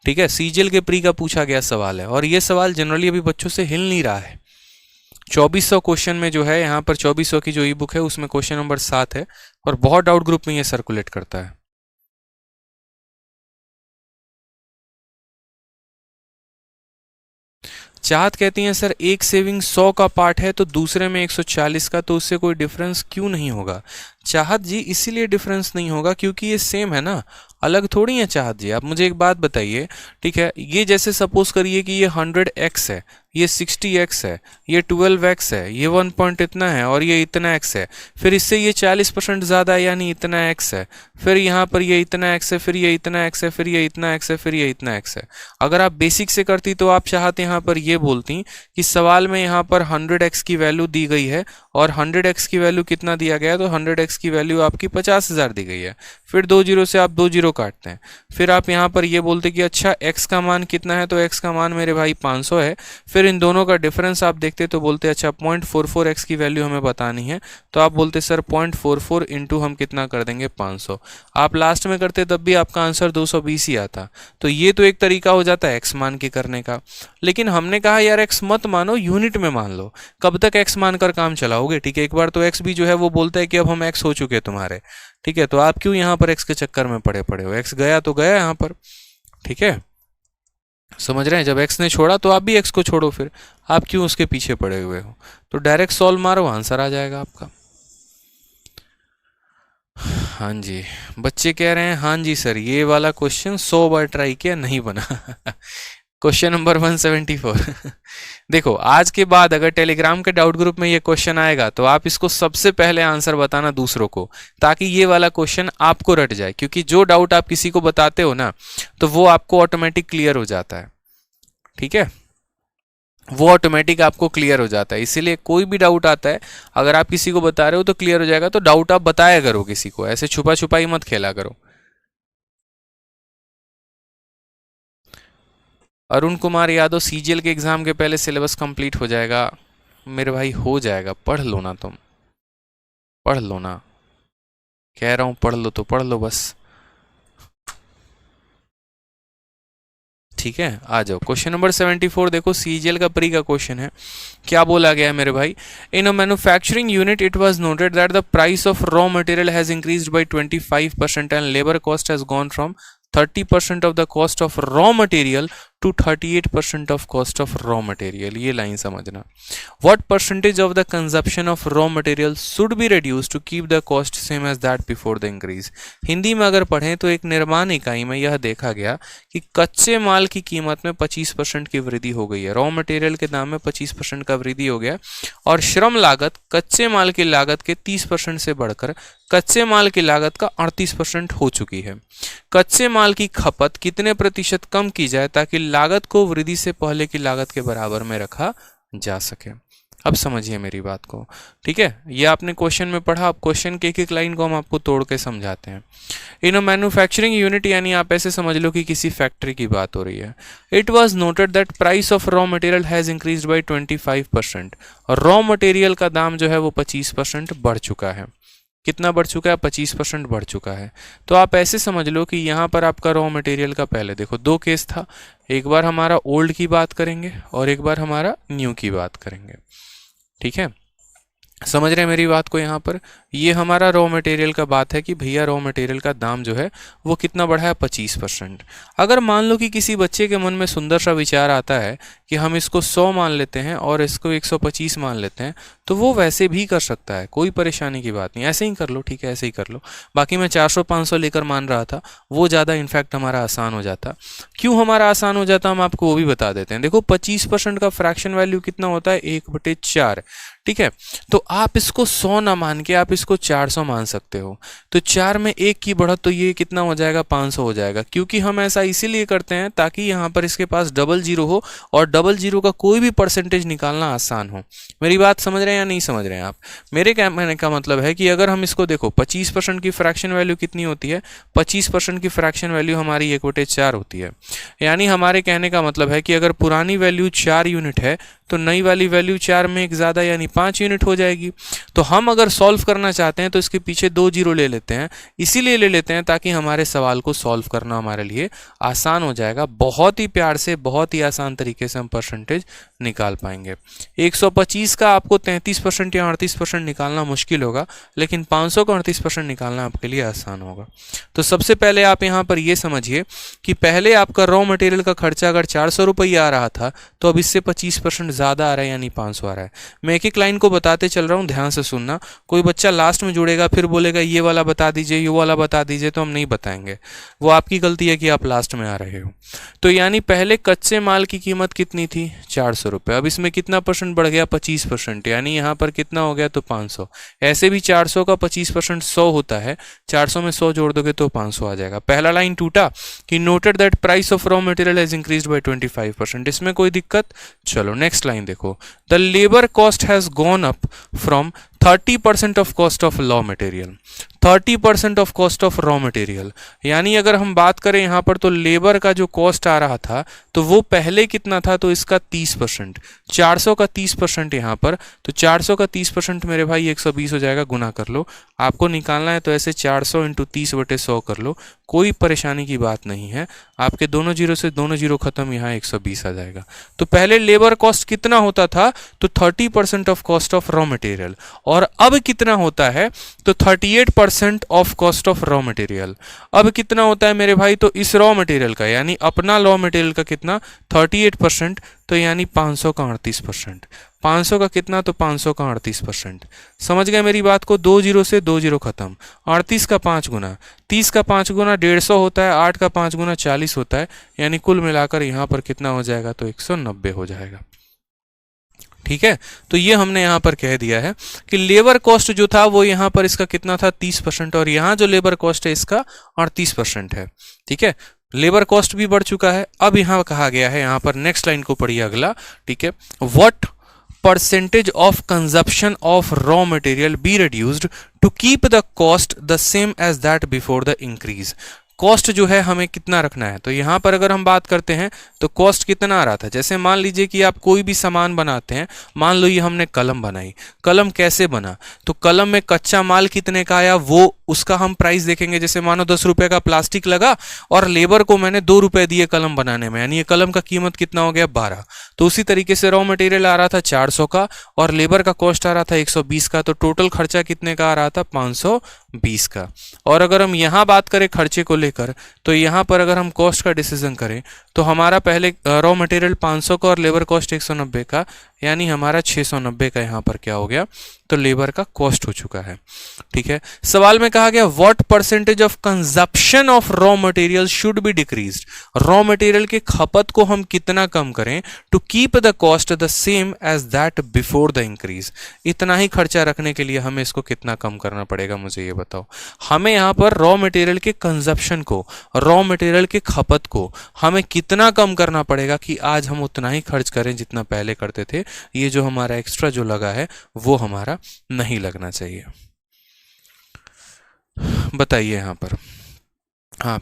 ठीक है, सीजीएल के प्री का पूछा गया सवाल है और ये सवाल जनरली अभी बच्चों से हिल नहीं रहा है। 2400 क्वेश्चन में जो है यहाँ पर 2400 की जो ई बुक है उसमें क्वेश्चन नंबर 7 है और बहुत डाउट ग्रुप में ये सर्कुलेट करता है। चाहत कहती हैं सर एक सेविंग 100 का पार्ट है तो दूसरे में 140 का, तो उससे कोई डिफरेंस क्यों नहीं होगा? चाहत जी इसीलिए डिफरेंस नहीं होगा क्योंकि ये सेम है ना, अलग थोड़ी है चाहत जी। आप मुझे एक बात बताइए, ठीक है, ये जैसे सपोज करिए कि ये 100x है, ये 60x है, ये 12x है, ये 1 पॉइंट इतना है और ये इतना x है। फिर इससे ये 40% ज़्यादा है यानी इतना x है। फिर यहाँ पर ये इतना x है, फिर ये इतना x है, फिर ये इतना x है, फिर ये इतना x है। अगर आप बेसिक से करती तो आप चाहते यहाँ पर ये बोलती कि सवाल में यहाँ पर 100x की वैल्यू दी गई है और 100x की वैल्यू कितना दिया गया है, तो 100x की वैल्यू आपकी 50,000 दी गई है। फिर 2 जीरो से आप 2 जीरो काटते हैं। फिर आप यहाँ पर ये बोलते कि अच्छा x का मान कितना है, तो x का मान मेरे भाई 500 है। फिर इन दोनों का डिफरेंस आप देखते तो बोलते अच्छा 0.44x की वैल्यू हमें बतानी है, तो आप बोलते सर 0.44 इंटू हम कितना कर देंगे 500। आप लास्ट में करते तब भी आपका आंसर 220 ही आता। तो ये तो एक तरीका हो जाता है x मान के करने का। लेकिन हमने कहा यार x मत मानो, यूनिट में मान लो। कब तक x मानकर काम चलाओगे? ठीक है, एक बार तो x भी जो है वो बोलता है कि अब हम x हो चुके तुम्हारे। ठीक है, तो आप क्यों यहाँ पर x के चक्कर में पड़े हो? x गया तो गया यहाँ पर। ठीक है, समझ रहे हैं? जब x ने छोड़ा तो आप भी x को छोड़ो, फिर आप क्यों उसके पीछे पड़े हुए हो? तो डायरेक्ट सॉल्व मारो, आंसर आ जाएगा आपका। हाँ जी, बच्चे कह रहे हैं हाँ जी सर ये वाला क्वेश्चन 100 बार ट्राई किया नहीं बना। Question number 174। देखो आज के बाद अगर टेलीग्राम के डाउट ग्रुप में ये क्वेश्चन आएगा तो आप इसको सबसे पहले आंसर बताना दूसरों को, ताकि ये वाला क्वेश्चन आपको रट जाए। क्योंकि जो डाउट आप किसी को बताते हो ना तो वो आपको ऑटोमेटिक क्लियर हो जाता है। ठीक है, वो ऑटोमेटिक आपको क्लियर हो जाता है। इसीलिए कोई भी डाउट आता है अगर आप किसी को बता रहे हो तो क्लियर हो जाएगा। तो डाउट आप बताया करो किसी को, ऐसे छुपा छुपाई मत खेला करो। अरुण कुमार यादव, सीजीएल के एग्जाम के पहले सिलेबस कंप्लीट हो जाएगा। मेरे भाई हो जाएगा, पढ़ लो ना, तुम पढ़ लो ना, कह रहा हूं पढ़ लो तो पढ़ लो बस। ठीक है, आ जाओ क्वेश्चन नंबर 74। देखो सीजीएल का प्री का क्वेश्चन है। क्या बोला गया है मेरे भाई? In a manufacturing unit it was noted that the price of raw material has increased by 25% and labour cost has gone from 30% of the cost of raw material to 38% of cost of raw material। ये line समझना। What percentage of the consumption of raw material should be reduced to keep the cost same as that before the increase? Hindi में अगर पढ़ें तो एक निर्माण इकाई में यह देखा गया कि कच्चे माल की कीमत में 25% की वृद्धि हो गई है। रॉ मटेरियल के दाम में 25% का वृद्धि हो गया और श्रम लागत कच्चे माल की लागत के 30% से बढ़कर कच्चे माल की लागत का 38% हो चुकी है। कच्चे माल की खपत कितने प्रतिशत कम की जाए ताकि लागत को वृद्धि से पहले की लागत के बराबर में रखा जा सके? अब समझिए मेरी बात को। ठीक है, ये आपने क्वेश्चन में पढ़ा। अब क्वेश्चन के एक एक लाइन को हम आपको तोड़ के समझाते हैं। इन अ मैन्युफैक्चरिंग यूनिट यानी आप ऐसे समझ लो कि किसी फैक्ट्री की बात हो रही है। It was noted that price of raw material has increased by 25%। और रॉ मटेरियल का दाम जो है वो 25% बढ़ चुका है। कितना बढ़ चुका है? 25% बढ़ चुका है। तो आप ऐसे समझ लो कि यहाँ पर आपका रॉ मटेरियल का पहले देखो दो केस था। एक बार हमारा ओल्ड की बात करेंगे और एक बार हमारा न्यू की बात करेंगे। ठीक है, समझ रहे हैं मेरी बात को? यहाँ पर ये हमारा रॉ मटेरियल का बात है कि भैया रॉ मटेरियल का दाम जो है वो कितना बढ़ा है 25%। अगर मान लो कि किसी बच्चे के मन में सुंदर सा विचार आता है कि हम इसको 100 मान लेते हैं और इसको 125 मान लेते हैं, तो वो वैसे भी कर सकता है, कोई परेशानी की बात नहीं, ऐसे ही कर लो, ठीक है, ऐसे ही कर लो। बाकी मैं 400-500 लेकर मान रहा था, वो ज़्यादा इनफैक्ट हमारा आसान हो जाता। क्यों हमारा आसान हो जाता हम आपको वो भी बता देते हैं। देखो 25% का फ्रैक्शन वैल्यू कितना होता है, 1/4, ठीक है। तो आप इसको 100 ना मान के आप इसको 400 मान सकते हो। तो 4 में 1 की बढ़त, तो ये कितना हो जाएगा, 500 हो जाएगा। क्योंकि हम ऐसा इसीलिए करते हैं ताकि यहाँ पर इसके पास डबल जीरो हो और डबल जीरो का कोई भी परसेंटेज निकालना आसान हो। मेरी बात समझ रहे हैं या नहीं समझ रहे हैं आप? मेरे कहने का मतलब है कि अगर हम इसको देखो 25% की फ्रैक्शन वैल्यू कितनी होती है, 25% की फ्रैक्शन वैल्यू हमारी 1/4 होती है। यानी हमारे कहने का मतलब है कि अगर पुरानी वैल्यू 4 यूनिट है तो नई वाली वैल्यू 4 में एक ज़्यादा यानी 5 यूनिट हो जाएगी। तो हम अगर सॉल्व करना चाहते हैं तो इसके पीछे 2 जीरो ले लेते हैं, इसीलिए ले लेते हैं ताकि हमारे सवाल को सॉल्व करना हमारे लिए आसान हो जाएगा। बहुत ही प्यार से, बहुत ही आसान तरीके से हम परसेंटेज निकाल पाएंगे। 125 का आपको 33% या 38% निकालना मुश्किल होगा, लेकिन 500 का 38% निकालना आपके लिए आसान होगा। तो सबसे पहले आप यहाँ पर ये समझिए कि पहले आपका रॉ मटेरियल का खर्चा अगर 400 रुपये आ रहा था, तो अब इससे 25% ज़्यादा आ रहा है, यानी 500 आ रहा है। मैं एक एक लाइन को बताते चल रहा हूँ, ध्यान से सुनना। कोई बच्चा लास्ट में जुड़ेगा फिर बोलेगा ये वाला बता दीजिए, ये वाला बता दीजिए, तो हम नहीं बताएंगे। वो आपकी गलती है कि आप लास्ट में आ रहे हो। तो यानी पहले कच्चे माल की कीमत कितनी थी, 400 रुपये। अब इसमें कितना परसेंट बढ़ गया, 25%, यानी यहाँ पर कितना हो गया, तो 500। ऐसे भी 400 का 25% 100 होता है, 400 में 100 जोड़ दोगे तो 500 आ जाएगा। पहला लाइन टूटा कि noted that price of raw material has increased by 25%, इसमें कोई दिक्कत? चलो नेक्स्ट लाइन देखो, the labour cost has gone up from 30% of cost of raw material, 30% of cost of raw material. यानी अगर हम बात करें यहाँ पर तो लेबर का जो कॉस्ट आ रहा था तो वो पहले कितना था, तो इसका 30%, 400 का 30% यहाँ पर, तो 400 का 30% मेरे भाई 120 हो जाएगा। गुना कर लो, आपको निकालना है तो ऐसे 400 × 30/100 कर लो, कोई परेशानी की बात नहीं है। आपके दोनों जीरो से दोनों जीरो खत्म, यहाँ 120 आ जाएगा। तो पहले लेबर कॉस्ट कितना होता था, तो 30% of cost of raw material, और अब कितना होता है, तो 38% of cost of raw material. अब कितना होता है मेरे भाई, तो इस रॉ मटेरियल का यानी अपना रॉ मटेरियल का कितना, 38%, तो यानी 500 का 38%। 500 का कितना, तो 500 का 38%। समझ गए मेरी बात को? 2 जीरो से 2 जीरो खत्म। 38 का 5 गुना, 30 का 5 गुना 150 होता है, 8 का 5 गुना 40 होता है, यानी कुल मिलाकर यहाँ पर कितना हो जाएगा, तो 190 हो जाएगा। ठीक है, तो ये हमने यहाँ पर कह दिया है कि लेबर कॉस्ट जो था वो यहाँ पर इसका कितना था, 30%, और यहाँ जो लेबर कॉस्ट है इसका 38% है। ठीक है, लेबर कॉस्ट भी बढ़ चुका है। अब यहाँ कहा गया है, यहाँ पर नेक्स्ट लाइन को पढ़िए अगला, ठीक है, what percentage of consumption of raw material be reduced to keep the cost the same as that before the increase। Cost जो है हमें कितना रखना है, तो यहाँ पर अगर हम बात करते हैं तो कॉस्ट कितना आ रहा था। जैसे मान लीजिए कि आप कोई भी सामान बनाते हैं, मान लो ये हमने कलम बनाई, कलम कैसे बना, तो कलम में कच्चा माल कितने का आया वो उसका हम प्राइस देखेंगे। जैसे मानो 10 रुपए का प्लास्टिक लगा और लेबर को मैंने 2 रुपए दिए कलम बनाने में, यानी ये कलम का कीमत कितना हो गया, 12। तो उसी तरीके से रॉ मटेरियल आ रहा था 400 का और लेबर का कॉस्ट आ रहा था 120 का, तो टोटल खर्चा कितने का आ रहा था, 520 का। और अगर हम यहाँ बात करें खर्चे को लेकर, तो यहाँ पर अगर हम कॉस्ट का डिसीजन करें तो हमारा पहले रॉ मटेरियल 500 का और लेबर कॉस्ट 190 का, यानी हमारा 690 का यहाँ पर क्या हो गया, तो लेबर का कॉस्ट हो चुका है। ठीक है, सवाल में कहा गया what percentage of consumption of raw material should be decreased. Raw material के खपत को हम कितना कम करें to keep the cost the same as that before the increase. इतना ही खर्चा रखने के लिए हमें इसको कितना कम करना पड़ेगा, मुझे ये बताओ। हमें यहाँ पर रॉ मटेरियल के कंजप्शन को, रॉ मटेरियल के खपत को हमें कितना कम करना पड़ेगा कि आज हम उतना ही खर्च करें जितना पहले करते थे। ये जो हमारा एक्स्ट्रा जो लगा है वो हमारा नहीं लगना चाहिए। बताइए यहाँ पर, हाँ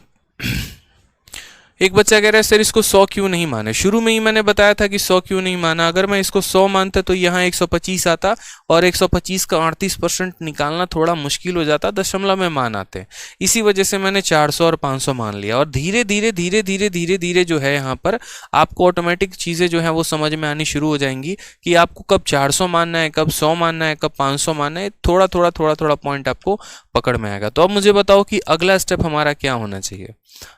एक बच्चा कह रहा है सर इसको 100 क्यों नहीं माने। शुरू में ही मैंने बताया था कि 100 क्यों नहीं माना। अगर मैं इसको 100 मानता तो यहाँ 125 आता और 125 का 38% निकालना थोड़ा मुश्किल हो जाता, दशमलव में मान आते। इसी वजह से मैंने 400 और 500 मान लिया। और धीरे धीरे धीरे धीरे धीरे धीरे जो है यहाँ पर आपको ऑटोमेटिक चीज़ें जो है वो समझ में आनी शुरू हो जाएंगी कि आपको कब 400 मानना है, कब 100 मानना है, कब 500 मानना है। थोड़ा थोड़ा थोड़ा थोड़ा पॉइंट आपको पकड़ में आएगा। तो अब मुझे बताओ कि अगला स्टेप हमारा क्या होना चाहिए।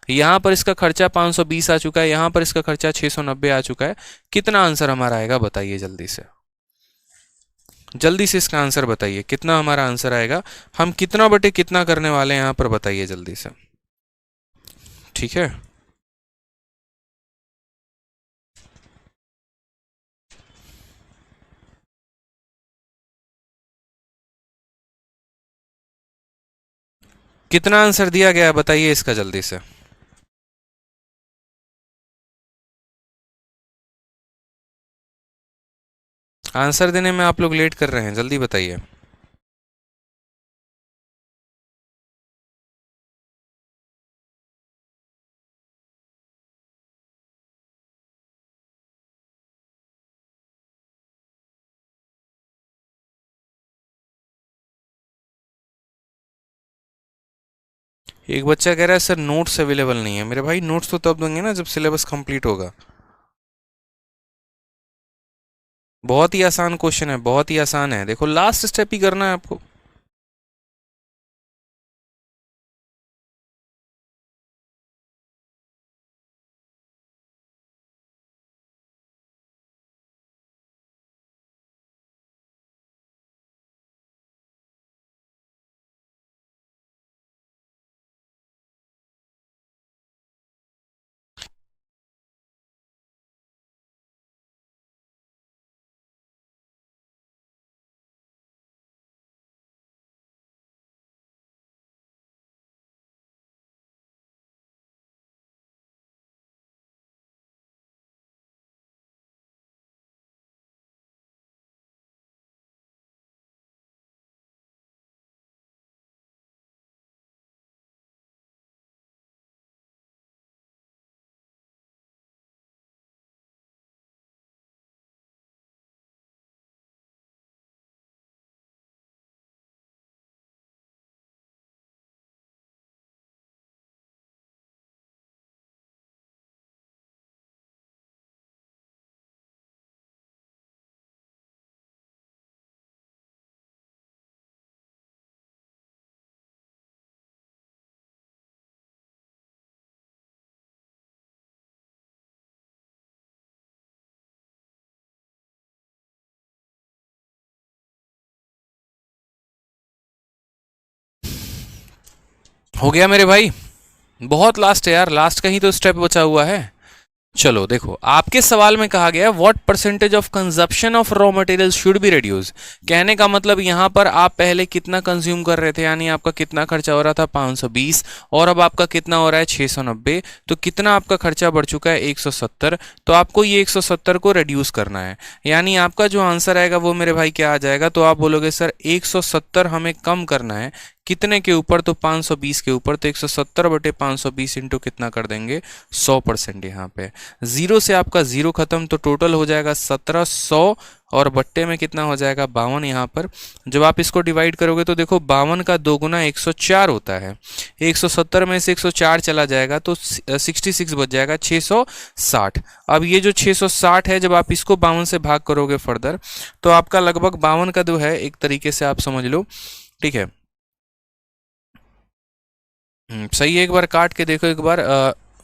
यहाँ पर इसका खर्चा 520 आ चुका है, यहाँ पर इसका खर्चा 690 आ चुका है। कितना आंसर हमारा आएगा बताइए जल्दी से। जल्दी से इसका आंसर बताइए, कितना हमारा आंसर आएगा। हम कितना बटे कितना करने वाले हैं यहाँ पर बताइए जल्दी से। ठीक है, कितना आंसर दिया गया बताइए इसका जल्दी से। आंसर देने में आप लोग लेट कर रहे हैं, जल्दी बताइए। एक बच्चा कह रहा है सर नोट्स अवेलेबल नहीं है। मेरे भाई नोट्स तो तब देंगे ना जब सिलेबस कंप्लीट होगा। बहुत ही आसान क्वेश्चन है, बहुत ही आसान है। देखो लास्ट स्टेप ही करना है आपको। हो गया मेरे भाई, बहुत लास्ट है यार, लास्ट का ही तो स्टेप बचा हुआ है। चलो देखो, आपके सवाल में कहा गया what percentage of consumption of raw material should be reduce. कहने का मतलब यहां पर आप पहले कितना कंज्यूम कर रहे थे, यानी आपका कितना खर्चा हो रहा था 520 और अब आपका कितना हो रहा है 690। तो कितना आपका खर्चा बढ़ चुका है 170। तो आपको ये 170 को रिड्यूस करना है। यानी आपका जो आंसर आएगा वो मेरे भाई क्या आ जाएगा। तो आप बोलोगे सर 170 हमें कम करना है, कितने के ऊपर, तो 520 के ऊपर। तो 170 बटे 520 इंटू कितना कर देंगे 100%। यहाँ पे जीरो से आपका जीरो खत्म, तो टोटल हो जाएगा 1700 और बट्टे में कितना हो जाएगा 52। यहाँ पर जब आप इसको डिवाइड करोगे तो देखो 52 का 2 गुना 104 होता है। 170 में से 104 चला जाएगा तो 66 बच जाएगा 660। अब ये जो 660 है जब आप इसको 52 से भाग करोगे फर्दर तो आपका लगभग 52 का जो है एक तरीके से आप समझ लो। ठीक है, सही है। एक बार काट के देखो, एक बार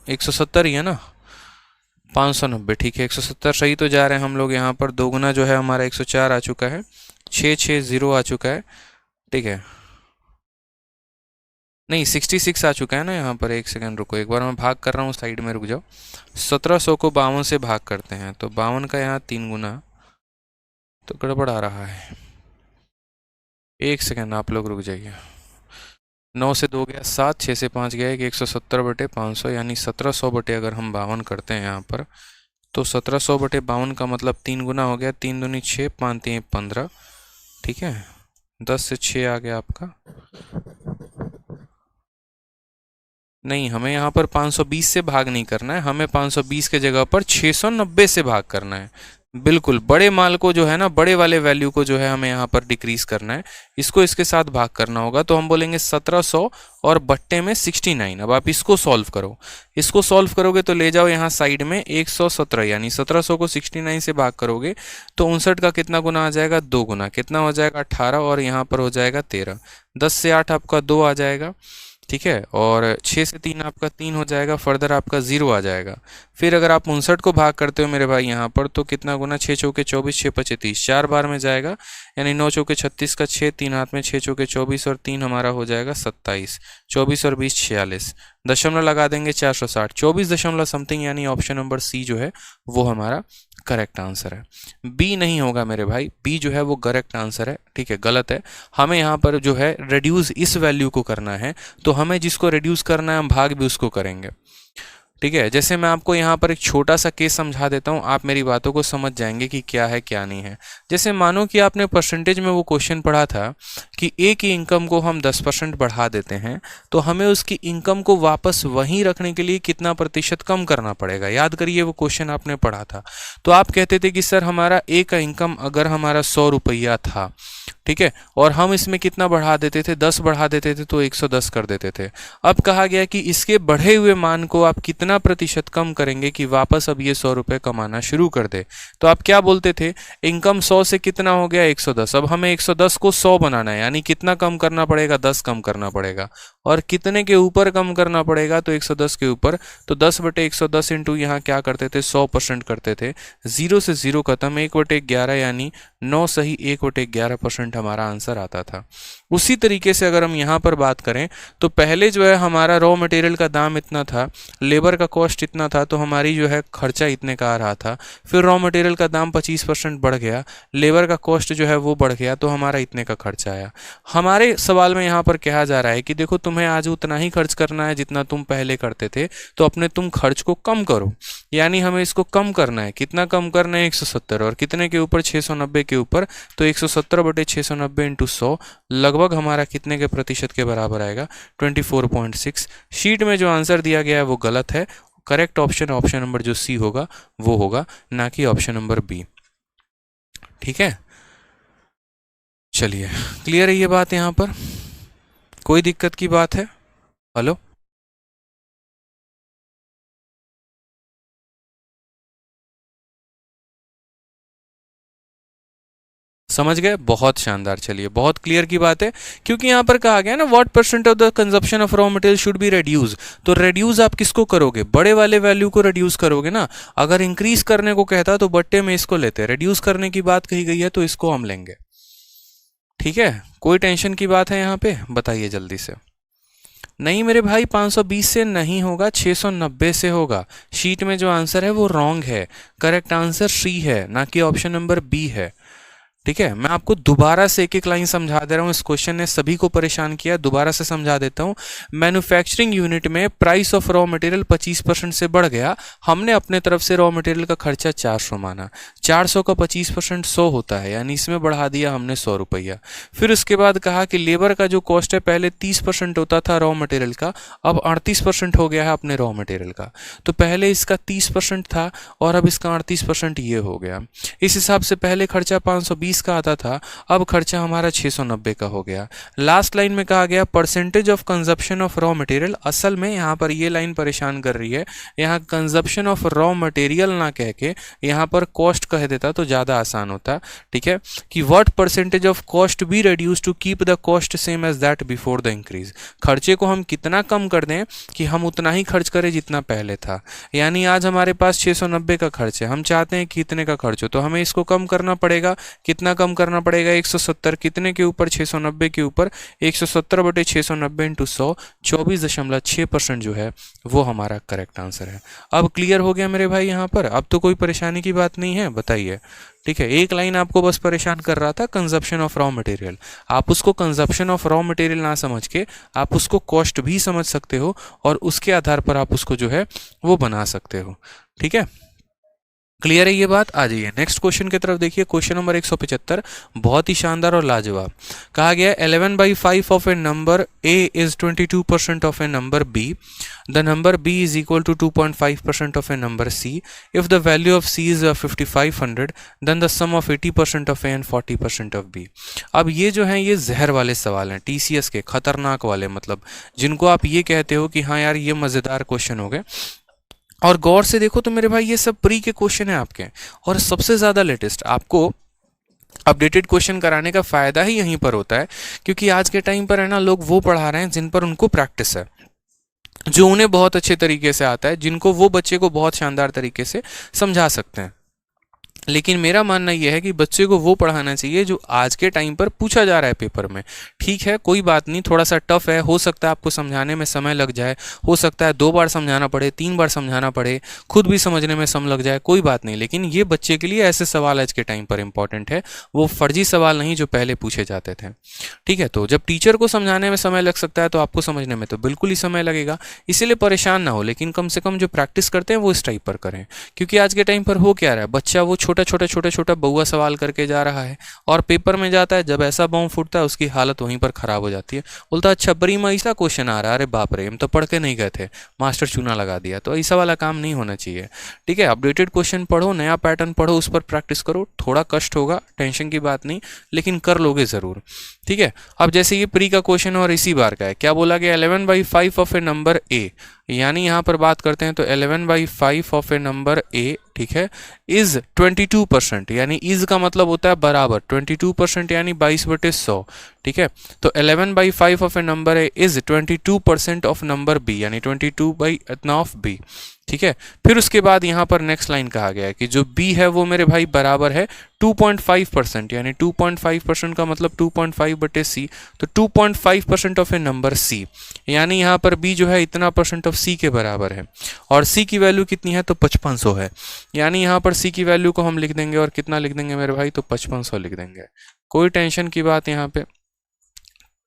170 ही है ना, 590। ठीक है, 170 सही तो जा रहे हैं हम लोग। यहाँ पर दो गुना जो है हमारा 104 आ चुका है, 660 आ चुका है। ठीक है, नहीं 66 आ चुका है ना यहाँ पर। एक सेकंड रुको, एक बार मैं भाग कर रहा हूँ, साइड में रुक जाओ। 1700 को 52 से भाग करते हैं तो 52 का यहाँ 3 गुना, तो गड़बड़ आ रहा है। एक सेकंड आप लोग रुक जाइए। 9 से 2 गया 7, 6 से 5 गया 170 बटे 500, यानी 1700 बटे अगर हम 52 करते हैं यहाँ पर तो 1700 बटे 52 का मतलब 3 गुना हो गया। 3 दूनी 6, 5 3 15। ठीक है, 10 से 6 आ गया आपका नहीं, हमें यहाँ पर 520 से भाग नहीं करना है, हमें 520 के जगह पर 690 से भाग करना है। बिल्कुल, बड़े माल को जो है ना, बड़े वाले वैल्यू को जो है हमें यहाँ पर डिक्रीज करना है, इसको इसके साथ भाग करना होगा। तो हम बोलेंगे 1700 और बट्टे में 69। अब आप इसको सॉल्व करो, इसको सॉल्व करोगे तो ले जाओ यहाँ साइड में 117, यानी 1700 को 69 से भाग करोगे तो 59 का कितना गुना आ जाएगा, 2 गुना, कितना हो जाएगा 18, और यहाँ पर हो जाएगा 13। 10 से 8 आपका 2 आ जाएगा, ठीक है, और 6 से 3 आपका 3 हो जाएगा, फर्दर आपका 0 आ जाएगा। फिर अगर आप 59 को भाग करते हो मेरे भाई यहाँ पर, तो कितना गुना, 6 चौके 24, 6 पचे 30, 4 बार में जाएगा, यानी 9 चौके 36 का 6, 3 हाथ में, 6 चौके 24 और 3 हमारा हो जाएगा 27, 24 और 20 46, दशमलव लगा देंगे 460, 24 दशमलव समथिंग, यानी ऑप्शन नंबर सी जो है वो हमारा करेक्ट आंसर है। बी नहीं होगा मेरे भाई, बी जो है वो करेक्ट आंसर है, ठीक है, गलत है। हमें यहाँ पर जो है रिड्यूस इस वैल्यू को करना है, तो हमें जिसको रिड्यूस करना है हम भाग भी उसको करेंगे, ठीक है। जैसे मैं आपको यहाँ पर एक छोटा सा केस समझा देता हूँ, आप मेरी बातों को समझ जाएंगे कि क्या है क्या नहीं है। जैसे मानो कि आपने परसेंटेज में वो क्वेश्चन पढ़ा था कि ए की इनकम को हम 10% बढ़ा देते हैं, तो हमें उसकी इनकम को वापस वहीं रखने के लिए कितना प्रतिशत कम करना पड़ेगा। याद करिए वो क्वेश्चन आपने पढ़ा था। तो आप कहते थे कि सर हमारा ए का इनकम अगर हमारा 100 रुपया था, ठीक है, और हम इसमें कितना बढ़ा देते थे, 10 बढ़ा देते थे, तो 110 कर देते थे। अब कहा गया कि इसके बढ़े हुए मान को आप कितना प्रतिशत कम करेंगे कि वापस अब ये 100 रुपये कमाना शुरू कर दे। तो आप क्या बोलते थे, इनकम 100 से कितना हो गया, 110। अब हमें 110 को 100 बनाना है, यानी कितना कम करना पड़ेगा, 10 कम करना पड़ेगा। और कितने के ऊपर कम करना पड़ेगा, तो 110 के ऊपर। तो 10/110 इंटू यहाँ क्या करते थे, 100% करते थे। 0 से 0 खत्म, 1/11, यानी 9 सही 1/11% हमारा आंसर आता था। उसी तरीके से अगर हम यहाँ पर बात करें तो पहले जो है हमारा रॉ मटेरियल का दाम इतना था, लेबर का कॉस्ट इतना था, तो हमारी जो है खर्चा इतने का आ रहा था। फिर रॉ मटेरियल का दाम 25% बढ़ गया, लेबर का कॉस्ट जो है वो बढ़ गया, तो हमारा इतने का खर्चा आया। हमारे सवाल में यहाँ पर कहा जा रहा है कि देखो तुम्हें आज उतना ही खर्च करना है जितना तुम पहले करते थे, तो अपने तुम खर्च को कम करो, यानी हमें इसको कम करना है। कितना कम करना है, 170, और कितने के ऊपर, 690 के ऊपर। तो 170/690 इंटू 100 लगभग हमारा कितने के प्रतिशत के बराबर आएगा, 24.6। शीट में जो आंसर दिया गया है वो गलत है। करेक्ट ऑप्शन ऑप्शन नंबर जो सी होगा वो होगा, ना कि ऑप्शन नंबर बी, ठीक है। चलिए, क्लियर है ये बात, यहाँ पर कोई दिक्कत की बात है? हेलो, समझ गए? बहुत शानदार। चलिए, बहुत क्लियर की बात है, क्योंकि यहाँ पर कहा गया ना what percent of the consumption of raw material should be reduce. तो रिड्यूस आप किसको करोगे, बड़े वाले वैल्यू को रिड्यूस करोगे ना। अगर इंक्रीज करने को कहता तो बट्टे में इसको लेते, रिड्यूस करने की बात कही गई है तो इसको हम लेंगे, ठीक है। कोई टेंशन की बात है यहाँ पे, बताइए जल्दी से। नहीं मेरे भाई, 520 से नहीं होगा, 690 से होगा। शीट में जो आंसर है वो रॉन्ग है। करेक्ट आंसर सी है, ना कि ऑप्शन नंबर बी है, ठीक है। मैं आपको दोबारा से एक एक लाइन समझा दे रहा हूँ, इस क्वेश्चन ने सभी को परेशान किया। दोबारा से समझा देता हूँ। मैन्युफैक्चरिंग यूनिट में प्राइस ऑफ रॉ मटेरियल 25% से बढ़ गया। हमने अपने तरफ से रॉ मटेरियल का खर्चा 400 माना। 400 का 25% 100 होता है, यानी इसमें बढ़ा दिया हमने 100 रुपया। फिर उसके बाद कहा कि लेबर का जो कॉस्ट है पहले 30% होता था रॉ मटेरियल का, अब 38% हो गया है अपने रॉ मटेरियल का। तो पहले इसका 30% था और अब इसका 38% ये हो गया। इस हिसाब से पहले खर्चा 520 का आता था, अब खर्चा हमारा 690 का हो गया। लास्ट लाइन में कहा गया percentage of consumption of raw material. असल में यहाँ पर ये लाइन परेशान कर रही है, यहाँ कंजप्शन ऑफ रॉ मटेरियल ना कह के यहाँ पर कॉस्ट कह देता तो ज़्यादा आसान होता, ठीक है। कि what percentage of cost be reduce to keep the cost same as that before the increase. खर्चे को हम कितना कम कर दें कि हम उतना ही खर्च करें जितना पहले था। यानी आज हमारे पास 690 का खर्च है, हम चाहते हैं कि इतने का खर्च हो, तो हमें इसको कम करना पड़ेगा। कितना कम करना पड़ेगा, 170, कितने के ऊपर, 690 के ऊपर। 170/690 इंटू 100, 24.6% जो है वो हमारा करेक्ट आंसर है। अब क्लियर हो गया मेरे भाई यहाँ पर? अब तो कोई परेशानी की बात नहीं है, बताइए, ठीक है। एक लाइन आपको बस परेशान कर रहा था, कंजप्शन ऑफ रॉ मटेरियल। आप उसको कंजप्शन ऑफ रॉ मटेरियल ना समझ के आप उसको कॉस्ट भी समझ सकते हो, और उसके आधार पर आप उसको जो है वो बना सकते हो, ठीक है। क्लियर है ये बात? आ जाइए नेक्स्ट क्वेश्चन की तरफ देखिए। क्वेश्चन नंबर 175 बहुत ही शानदार और लाजवाब। कहा गया 11/5 of a number A is 22% of a number B. The number B is equal to 2.5% of a number C. If the value of C is 5500 then the sum of 80% of A and 40% of B. अब ये जो है ये जहर वाले सवाल हैं, TCS के खतरनाक वाले, मतलब जिनको आप ये कहते हो कि हाँ यार ये मज़ेदार क्वेश्चन हो गए। और गौर से देखो तो मेरे भाई ये सब प्री के क्वेश्चन है आपके, और सबसे ज़्यादा लेटेस्ट आपको अपडेटेड क्वेश्चन कराने का फ़ायदा ही यहीं पर होता है, क्योंकि आज के टाइम पर है ना लोग वो पढ़ा रहे हैं जिन पर उनको प्रैक्टिस है, जो उन्हें बहुत अच्छे तरीके से आता है, जिनको वो बच्चे को बहुत शानदार तरीके से समझा सकते हैं। लेकिन मेरा मानना यह है कि बच्चे को वो पढ़ाना चाहिए जो आज के टाइम पर पूछा जा रहा है पेपर में। ठीक है, कोई बात नहीं, थोड़ा सा टफ है, हो सकता है आपको समझाने में समय लग जाए, हो सकता है 2 बार समझाना पड़े, 3 बार समझाना पड़े, खुद भी समझने में समय लग जाए, कोई बात नहीं। लेकिन ये बच्चे के लिए ऐसे सवाल आज के टाइम पर इंपॉर्टेंट है, वो फर्जी सवाल नहीं जो पहले पूछे जाते थे। ठीक है, तो जब टीचर को समझाने में समय लग सकता है तो आपको समझने में तो बिल्कुल ही समय लगेगा, इसीलिए परेशान ना हो। लेकिन कम से कम जो प्रैक्टिस करते हैं वो इस टाइप पर करें, क्योंकि आज के टाइम पर हो क्या रहा है, बच्चा वो छोटा बउआ सवाल करके जा रहा है और पेपर में जाता है, जब ऐसा बॉम्ब फूटता है उसकी हालत वहीं पर खराब हो जाती है। बोलता है 26 मई का क्वेश्चन आ रहा है, अरे बाप रे हम तो पढ़ के नहीं गए थे, मास्टर चूना लगा दिया। तो ऐसा वाला काम नहीं होना चाहिए। ठीक है, अपडेटेड क्वेश्चन पढ़ो, नया पैटर्न पढ़ो, उस पर प्रैक्टिस करो। थोड़ा कष्ट होगा, टेंशन की बात नहीं, लेकिन कर लोगे ज़रूर। ठीक है, अब जैसे ये प्री का क्वेश्चन और इसी बार का है, क्या बोला गया 11/5 ऑफ ए नंबर ए, यानी यहाँ पर बात करते हैं तो 11/5 ऑफ ए नंबर ए, ठीक है, इज 22%, यानी इज का मतलब होता है बराबर, 22% यानी 22/100। ठीक है, तो 11/5 of a number A is 22% of number B, यानी 22 इतना ऑफ बी। ठीक है, फिर उसके बाद यहाँ पर नेक्स्ट लाइन कहा गया है कि जो b है वो मेरे भाई बराबर है 2.5%, यानी 2.5% का मतलब 2.5/c, तो 2.5% ऑफ ए नंबर c, यानी यहाँ पर b जो है इतना परसेंट ऑफ c के बराबर है, और c की वैल्यू कितनी है तो 5500 है, यानी यहाँ पर c की वैल्यू को हम लिख देंगे, और कितना लिख देंगे मेरे भाई तो 5500 लिख देंगे। कोई टेंशन की बात यहाँ पे,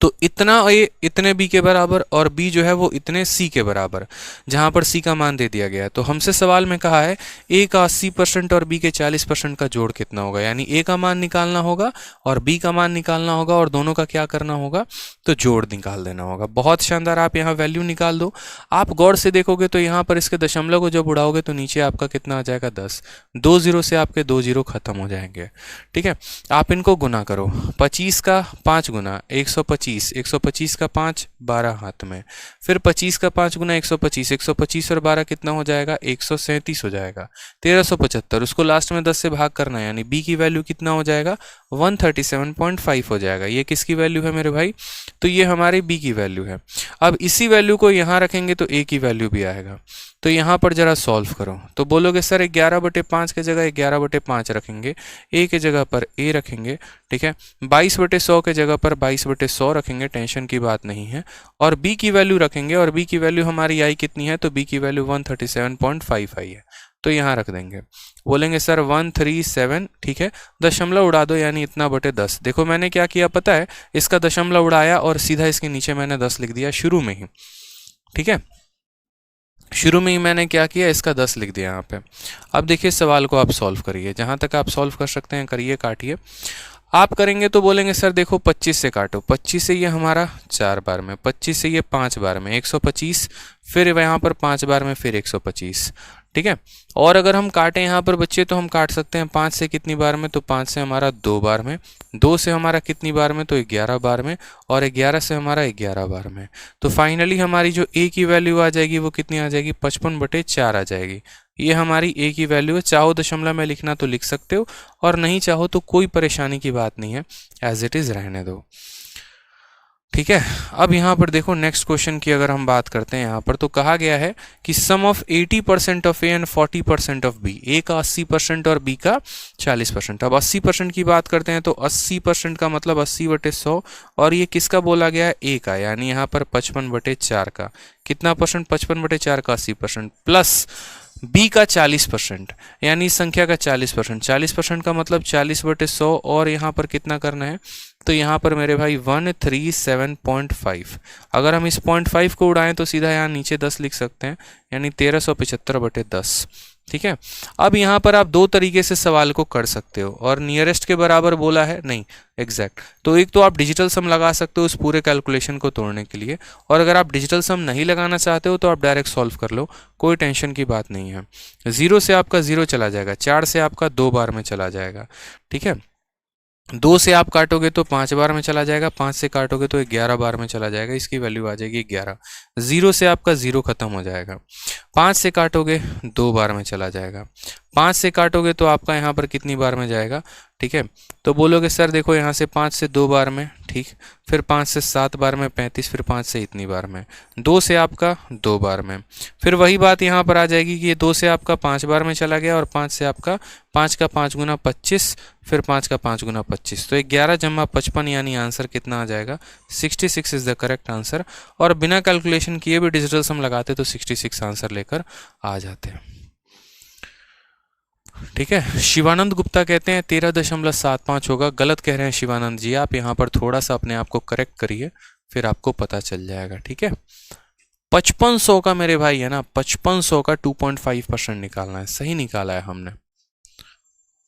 तो इतना ए इतने b के बराबर और b जो है वो इतने c के बराबर, जहां पर c का मान दे दिया गया है। तो हमसे सवाल में कहा है a का 80% और b के 40% का जोड़ कितना होगा, यानी a का मान निकालना होगा और b का मान निकालना होगा, और दोनों का क्या करना होगा तो जोड़ निकाल देना होगा। बहुत शानदार, आप यहाँ वैल्यू निकाल दो। आप गौर से देखोगे तो यहाँ पर इसके दशमलव को जब उड़ाओगे तो नीचे आपका कितना आ जाएगा 10, 2 0 से आपके 2 0 खत्म हो जाएंगे। ठीक है, आप इनको गुना करो, 25 का 5 गुना 125, 125 का 5 12 हाथ में, फिर 25 का 5 गुना 125, 125 और 12 कितना हो जाएगा 137 हो जाएगा, 1375, उसको लास्ट में 10 से भाग करना है, यानी b की वैल्यू कितना हो जाएगा 137.5 हो जाएगा। ये किसकी वैल्यू है मेरे भाई, तो ये हमारे b की वैल्यू है। अब इसी वैल्यू को यहाँ रखेंगे तो a की वैल्यू भी आएगा। तो यहाँ पर जरा सॉल्व करो, तो बोलोगे सर 11/5 के जगह 11/5 रखेंगे, a के जगह पर a रखेंगे, ठीक है, 22/100 के जगह पर 22/100 रखेंगे, टेंशन की बात नहीं है, और b की वैल्यू रखेंगे, और b की वैल्यू हमारी आई कितनी है तो b की वैल्यू 137.5 आई है, तो यहाँ रख देंगे। बोलेंगे सर 137, ठीक है, दशमलव उड़ा दो, यानी इतना बटे 10। देखो मैंने क्या किया पता है, इसका दशमलव उड़ाया और सीधा इसके नीचे मैंने 10 लिख दिया शुरू में ही। ठीक है, शुरू में ही मैंने क्या किया, इसका 10 लिख दिया यहाँ पे। अब देखिए सवाल को आप सॉल्व करिए, जहाँ तक आप सॉल्व कर सकते हैं करिए, काटिए। आप करेंगे तो बोलेंगे सर देखो 25 से काटो, 25 से ये हमारा 4 बार में, 25 से ये 5 बार में 125, फिर यहाँ पर 5 बार में फिर 125। ठीक है, और अगर हम काटें यहाँ पर बच्चे तो हम काट सकते हैं 5 से कितनी बार में, तो 5 से हमारा 2 बार में, 2 से हमारा कितनी बार में तो 11 बार में, और 11 से हमारा 11 बार में। तो फाइनली हमारी जो a की वैल्यू आ जाएगी वो कितनी आ जाएगी 55/4 आ जाएगी। ये हमारी a की वैल्यू है। चाहो दशमलव में लिखना तो लिख सकते हो, और नहीं चाहो तो कोई परेशानी की बात नहीं है, एज इट इज़ रहने दो। ठीक है, अब यहाँ पर देखो नेक्स्ट क्वेश्चन की अगर हम बात करते हैं यहाँ पर, तो कहा गया है कि sum of 80% of A and 40% of B, A का 80% और बी का 40%। अब 80% की बात करते हैं तो 80% का मतलब 80/100, और ये किसका बोला गया है ए का, यानी यहाँ पर 55/4 का, कितना परसेंट 55/4 का 80%, प्लस b का 40%, यानी संख्या का 40%, 40% का मतलब 40/100, और यहाँ पर कितना करना है तो यहाँ पर मेरे भाई 137.5, अगर हम इस 0.5 को उड़ाएं तो सीधा यहाँ नीचे 10 लिख सकते हैं, यानी 1375/10। ठीक है, अब यहाँ पर आप दो तरीके से सवाल को कर सकते हो, और नियरेस्ट के बराबर बोला है नहीं एग्जैक्ट, तो एक तो आप डिजिटल सम लगा सकते हो उस पूरे कैलकुलेशन को तोड़ने के लिए, और अगर आप डिजिटल सम नहीं लगाना चाहते हो तो आप डायरेक्ट सॉल्व कर लो, कोई टेंशन की बात नहीं है। 0 से आपका 0 चला जाएगा, 4 से आपका 2 बार में चला जाएगा। ठीक है, 2 से आप काटोगे तो 5 बार में चला जाएगा, 5 से काटोगे तो 11 बार में चला जाएगा, इसकी वैल्यू आ जाएगी 11। 0 से आपका 0 खत्म हो जाएगा, 5 से काटोगे 2 बार में चला जाएगा, 5 से काटोगे तो आपका यहाँ पर कितनी बार में जाएगा। ठीक है, तो बोलोगे सर देखो यहाँ से 5 से 2 बार में, ठीक, फिर 5 से 7 बार में 35, फिर 5 से इतनी बार में, 2 से आपका 2 बार में, फिर वही बात यहाँ पर आ जाएगी कि ये 2 से आपका 5 बार में चला गया, और 5 से आपका 5 का 5 गुना 25, फिर 5 का 5 गुना 25, तो 11 जमा 55 यानी आंसर कितना आ जाएगा, 66 इज द करेक्ट आंसर। और बिना कैलकुलेशन किए भी डिजिटल सम लगाते तो 66 आंसर लेकर आ जाते हैं। ठीक है, शिवानंद गुप्ता कहते हैं 13.75 होगा, गलत कह रहे हैं शिवानंद जी, आप यहाँ पर थोड़ा सा अपने आप को करेक्ट करिए, फिर आपको पता चल जाएगा। ठीक है, 5500 का मेरे भाई है ना, 5500 का 2.5% निकालना है, सही निकाला है हमने,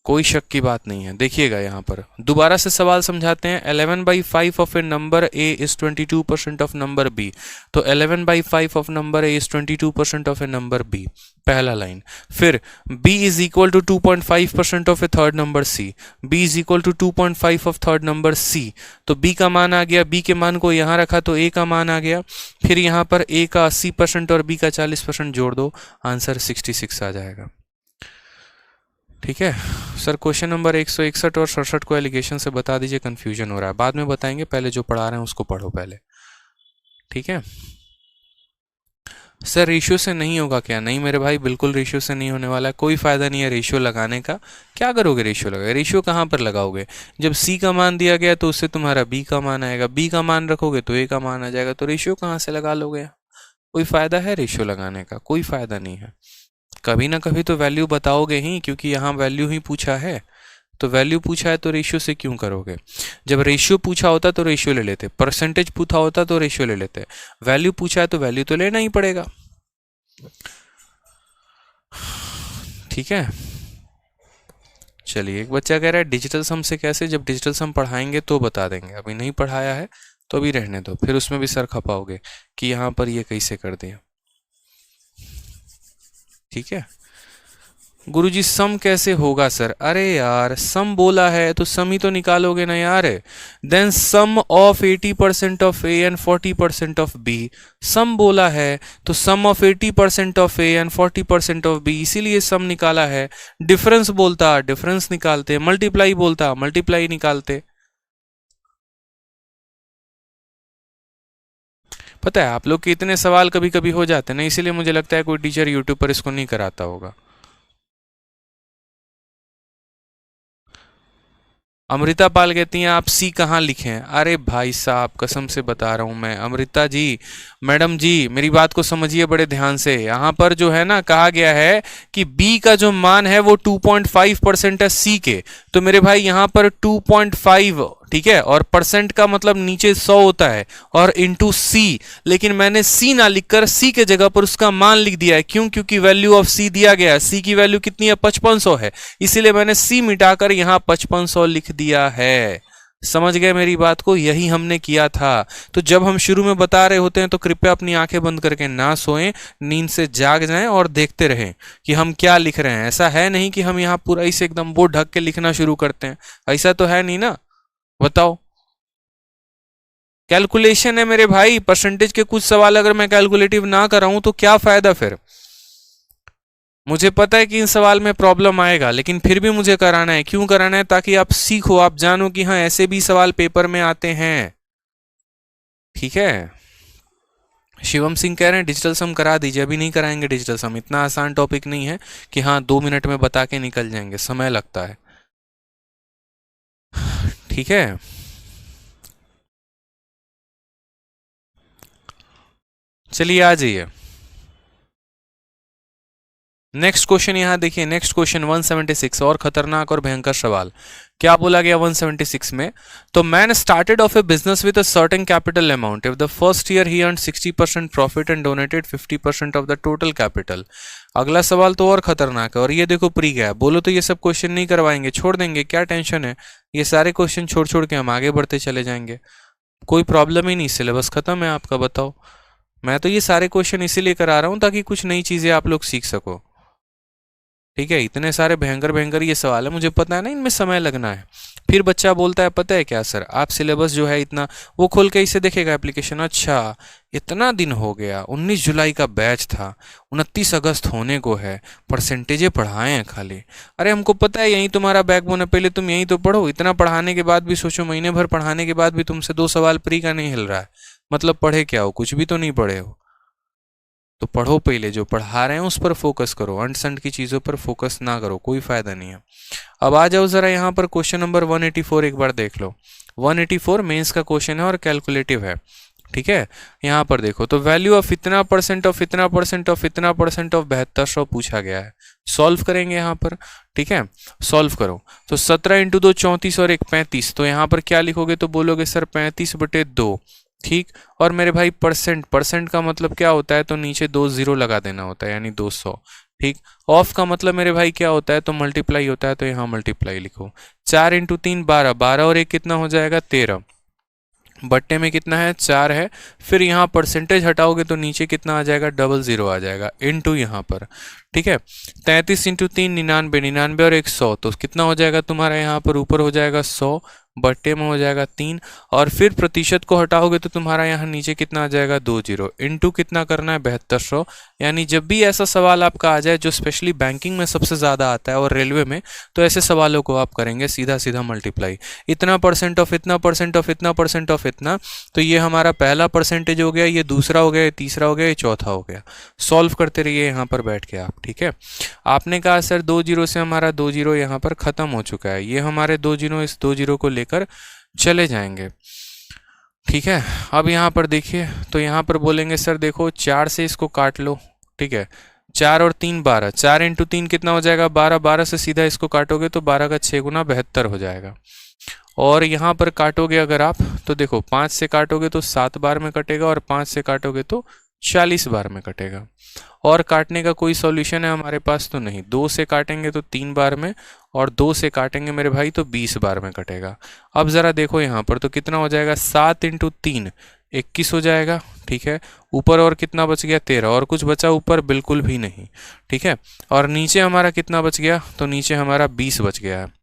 कोई शक की बात नहीं है। देखिएगा यहाँ पर दोबारा से सवाल समझाते हैं। 11/5 of a number A is 22% of number B, तो 11/5 of number A is 22% of a number B, पहला लाइन। फिर b is equal to 2.5% of a third number c, b is equal to 2.5 of third number c, तो b का मान आ गया, b के मान को यहाँ रखा तो a का मान आ गया, फिर यहाँ पर a का 80% और b का 40% जोड़ दो, आंसर 66 आ जाएगा। ठीक है सर, क्वेश्चन नंबर 161 और 67 को एलिगेशन से बता दीजिए, कंफ्यूजन हो रहा है, बाद में बताएंगे, पहले जो पढ़ा रहे हैं उसको पढ़ो पहले। ठीक है सर, रेशियो से नहीं होगा क्या? नहीं मेरे भाई, बिल्कुल रेशियो से नहीं होने वाला है, कोई फायदा नहीं है रेशियो लगाने का। क्या करोगे रेशियो लगा, रेशियो कहाँ पर लगाओगे? जब c का मान दिया गया तो उससे तुम्हारा b का मान आएगा, b का मान रखोगे तो a का मान आ जाएगा, तो रेशियो कहाँ से लगा लोगे? कोई फायदा है रेशियो लगाने का? कोई फायदा नहीं है। कभी ना कभी तो वैल्यू बताओगे ही, क्योंकि यहाँ वैल्यू ही पूछा है, तो वैल्यू पूछा है तो रेशियो से क्यों करोगे? जब रेशियो पूछा होता तो रेशियो ले लेते, परसेंटेज पूछा होता तो रेशियो ले लेते, वैल्यू पूछा है तो वैल्यू तो लेना ही पड़ेगा। ठीक है, चलिए, एक बच्चा कह रहा है डिजिटल सम से कैसे? जब डिजिटल सम पढ़ाएंगे तो बता देंगे, अभी नहीं पढ़ाया है तो अभी रहने दो, फिर उसमें भी सर खपाओगे कि यहाँ पर ये कैसे कर दिया। ठीक है, गुरुजी सम कैसे होगा सर? अरे यार, सम बोला है तो सम ही तो निकालोगे ना यार। Then sum of 80% of A and 40% of B, sum बोला है तो sum of 80% of A and 40% of B, इसीलिए सम निकाला है। डिफरेंस बोलता डिफरेंस निकालते, मल्टीप्लाई बोलता मल्टीप्लाई निकालते। पता है आप लोग के इतने सवाल कभी कभी हो जाते हैं ना, इसीलिए मुझे लगता है कोई टीचर यूट्यूब पर इसको नहीं कराता होगा। अमृता पाल कहती हैं आप सी कहाँ लिखें? अरे भाई साहब, कसम से बता रहा हूँ मैं, अमृता जी, मैडम जी, मेरी बात को समझिए बड़े ध्यान से। यहाँ पर जो है ना, कहा गया है कि बी का जो मान है वो 2.5% है सी के, तो मेरे भाई यहाँ पर 2.5, ठीक है, और परसेंट का मतलब नीचे 100 होता है, और इंटू सी, लेकिन मैंने सी ना लिखकर सी के जगह पर उसका मान लिख दिया है। क्यों? क्योंकि वैल्यू ऑफ सी दिया गया है, सी की वैल्यू कितनी है? 5500 है, इसीलिए मैंने सी मिटाकर यहाँ 5500 लिख दिया है। समझ गए मेरी बात को? यही हमने किया था। तो जब हम शुरू में बता रहे होते हैं तो कृपया अपनी आंखें बंद करके ना सोएं, नींद से जाग जाएं और देखते रहें कि हम क्या लिख रहे हैं। ऐसा है नहीं कि हम यहाँ पूरा इसे एकदम बोर्ड ढक के लिखना शुरू करते हैं, ऐसा तो है नहीं ना। बताओ, कैलकुलेशन है मेरे भाई, परसेंटेज के कुछ सवाल अगर मैं कैलकुलेटिव ना कराऊं तो क्या फायदा फिर? मुझे पता है कि इन सवाल में प्रॉब्लम आएगा, लेकिन फिर भी मुझे कराना है। क्यों कराना है? ताकि आप सीखो, आप जानो कि हाँ ऐसे भी सवाल पेपर में आते हैं। ठीक है, शिवम सिंह कह रहे हैं डिजिटल सम करा दीजिए। अभी नहीं कराएंगे डिजिटल सम, इतना आसान टॉपिक नहीं है कि हाँ 2 मिनट में बता के निकल जाएंगे, समय लगता है। ठीक है, चलिए आ जाइए। नेक्स्ट क्वेश्चन यहाँ देखिए, नेक्स्ट क्वेश्चन 176, और खतरनाक और भयंकर सवाल। क्या बोला गया 176 में? तो man started off A business with a certain capital amount. If the first year he earn 60% profit and donated 50% of the total capital. अगला सवाल तो और खतरनाक है, और ये देखो प्री गया। बोलो तो ये सब क्वेश्चन नहीं करवाएंगे, छोड़ देंगे, क्या टेंशन है। ये सारे क्वेश्चन छोड़ छोड़ के हम आगे बढ़ते चले जाएंगे, कोई प्रॉब्लम ही नहीं, सिलेबस खत्म है आपका। बताओ, मैं तो ये सारे क्वेश्चन इसीलिए करा रहा हूं ताकि कुछ नई चीजें आप लोग सीख सको। ठीक है, इतने सारे भयंकर भयंकर ये सवाल है, मुझे पता है ना, इनमें समय लगना है। फिर बच्चा बोलता है पता है क्या सर, आप सिलेबस जो है इतना, वो खोल के इसे देखेगा एप्लीकेशन, अच्छा इतना दिन हो गया, 19 जुलाई का बैच था, 29 अगस्त होने को है, परसेंटेजें पढ़ाए हैं खाली। अरे हमको पता है यही तुम्हारा बैकबोन है, पहले तुम यही तो पढ़ो। इतना पढ़ाने के बाद भी सोचो, महीने भर पढ़ाने के बाद भी तुमसे 2 सवाल प्री का नहीं हिल रहा है, मतलब पढ़े क्या हो? कुछ भी तो नहीं पढ़े हो। तो पढ़ो, पहले जो पढ़ा रहे हैं उस पर फोकस करो, अंट संट की चीज़ों पर फोकस ना करो, कोई फायदा नहीं है। अब आ जाओ ज़रा यहाँ पर क्वेश्चन नंबर 184 एक बार देख लो। 184 मेंस का क्वेश्चन है और कैलकुलेटिव है। ठीक है, यहाँ पर देखो तो वैल्यू ऑफ इतना परसेंट ऑफ इतना परसेंट ऑफ इतना परसेंट ऑफ 7200 पूछा गया है। सॉल्व करेंगे यहाँ पर। ठीक है, सॉल्व करो तो 17 × 2 34 और 1 35। तो यहाँ पर क्या लिखोगे? तो बोलोगे सर 35/2। ठीक, और मेरे भाई परसेंट, परसेंट का मतलब क्या होता है? तो नीचे 2 0 लगा देना होता है, यानी 200। ठीक, ऑफ का मतलब मेरे भाई क्या होता है? तो मल्टीप्लाई होता है, तो यहाँ मल्टीप्लाई लिखो। 4 × 3 12, 12 और 1 कितना हो जाएगा? 13। बट्टे में कितना है? 4 है। फिर यहाँ परसेंटेज हटाओगे तो नीचे कितना आ जाएगा? 00 आ जाएगा, इनटू यहाँ पर। ठीक है, 33 × 3 99, 99 और 100, तो कितना हो जाएगा तुम्हारा? यहाँ पर ऊपर हो जाएगा 100, बट्टे में हो जाएगा 3, और फिर प्रतिशत को हटाओगे तो तुम्हारा यहाँ नीचे कितना आ जाएगा? 20। इनटू कितना करना है? 7200। यानी जब भी ऐसा सवाल आपका आ जाए जो स्पेशली बैंकिंग में सबसे ज़्यादा आता है और रेलवे में, तो ऐसे सवालों को आप करेंगे सीधा सीधा मल्टीप्लाई। इतना परसेंट ऑफ इतना परसेंट ऑफ इतना परसेंट ऑफ इतना, तो ये हमारा पहला परसेंटेज हो गया, ये दूसरा हो गया, ये तीसरा हो गया, ये चौथा हो गया। सॉल्व करते रहिए यहाँ पर बैठ के आप। ठीक है, आपने कहा सर 2 0 से हमारा 2 0 यहाँ पर खत्म हो चुका है, ये हमारे 2 0 इस 2 0 को लेकर चले जाएंगे। ठीक है, अब यहाँ पर देखिए, तो यहाँ पर बोलेंगे सर देखो 4 से इसको काट लो। ठीक है, 4 और 3 12, 4 × 3 कितना हो जाएगा? 12, 12 से सीधा इसको काटोगे तो 12 का 6 गुना 72 हो जाएगा। और यहाँ पर काटोगे अगर आप, तो देखो 5 से काटोगे तो 7 बार में कटेगा, और 5 से काटोगे तो 40 बार में कटेगा। और काटने का कोई सॉल्यूशन है हमारे पास? तो नहीं। 2 से काटेंगे तो 3 बार में, और 2 से काटेंगे मेरे भाई तो 20 बार में कटेगा। अब ज़रा देखो यहाँ पर तो कितना हो जाएगा? 7 × 3 21 हो जाएगा। ठीक है, ऊपर और कितना बच गया? 13, और कुछ बचा ऊपर? बिल्कुल भी नहीं। ठीक है, और नीचे हमारा कितना बच गया? तो नीचे हमारा 20 बच गया है।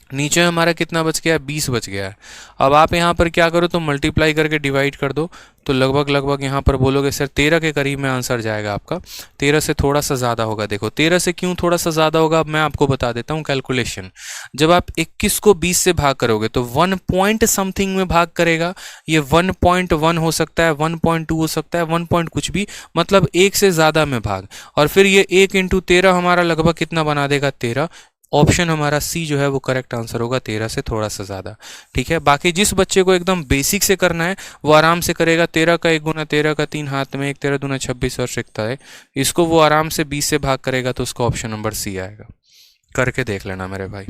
नीचे हमारा कितना बच गया? 20 बच गया है। अब आप यहाँ पर क्या करो? तो मल्टीप्लाई करके डिवाइड कर दो, तो लगभग लगभग यहाँ पर बोलोगे सर 13 के करीब में आंसर जाएगा आपका। 13 से थोड़ा सा ज़्यादा होगा। देखो 13 से क्यों थोड़ा सा ज़्यादा होगा, अब मैं आपको बता देता हूँ कैलकुलेशन। जब आप 21 को 20 से भाग करोगे तो 1 पॉइंट समथिंग में भाग करेगा। ये 1.1 हो सकता है, 1.2 हो सकता है, 1 पॉइंट कुछ भी, मतलब 1 से ज़्यादा में भाग। और फिर ये 1 × 13 हमारा लगभग कितना बना देगा? 13। ऑप्शन हमारा सी जो है वो करेक्ट आंसर होगा, 13 से थोड़ा सा ज़्यादा। ठीक है, बाकी जिस बच्चे को एकदम बेसिक से करना है वो आराम से करेगा। 13 का 1 गुना 13 का 3 हाथ में 1, 13 दूना 26 और सिकता है, इसको वो आराम से 20 से भाग करेगा, तो उसका ऑप्शन नंबर सी आएगा। करके देख लेना मेरे भाई।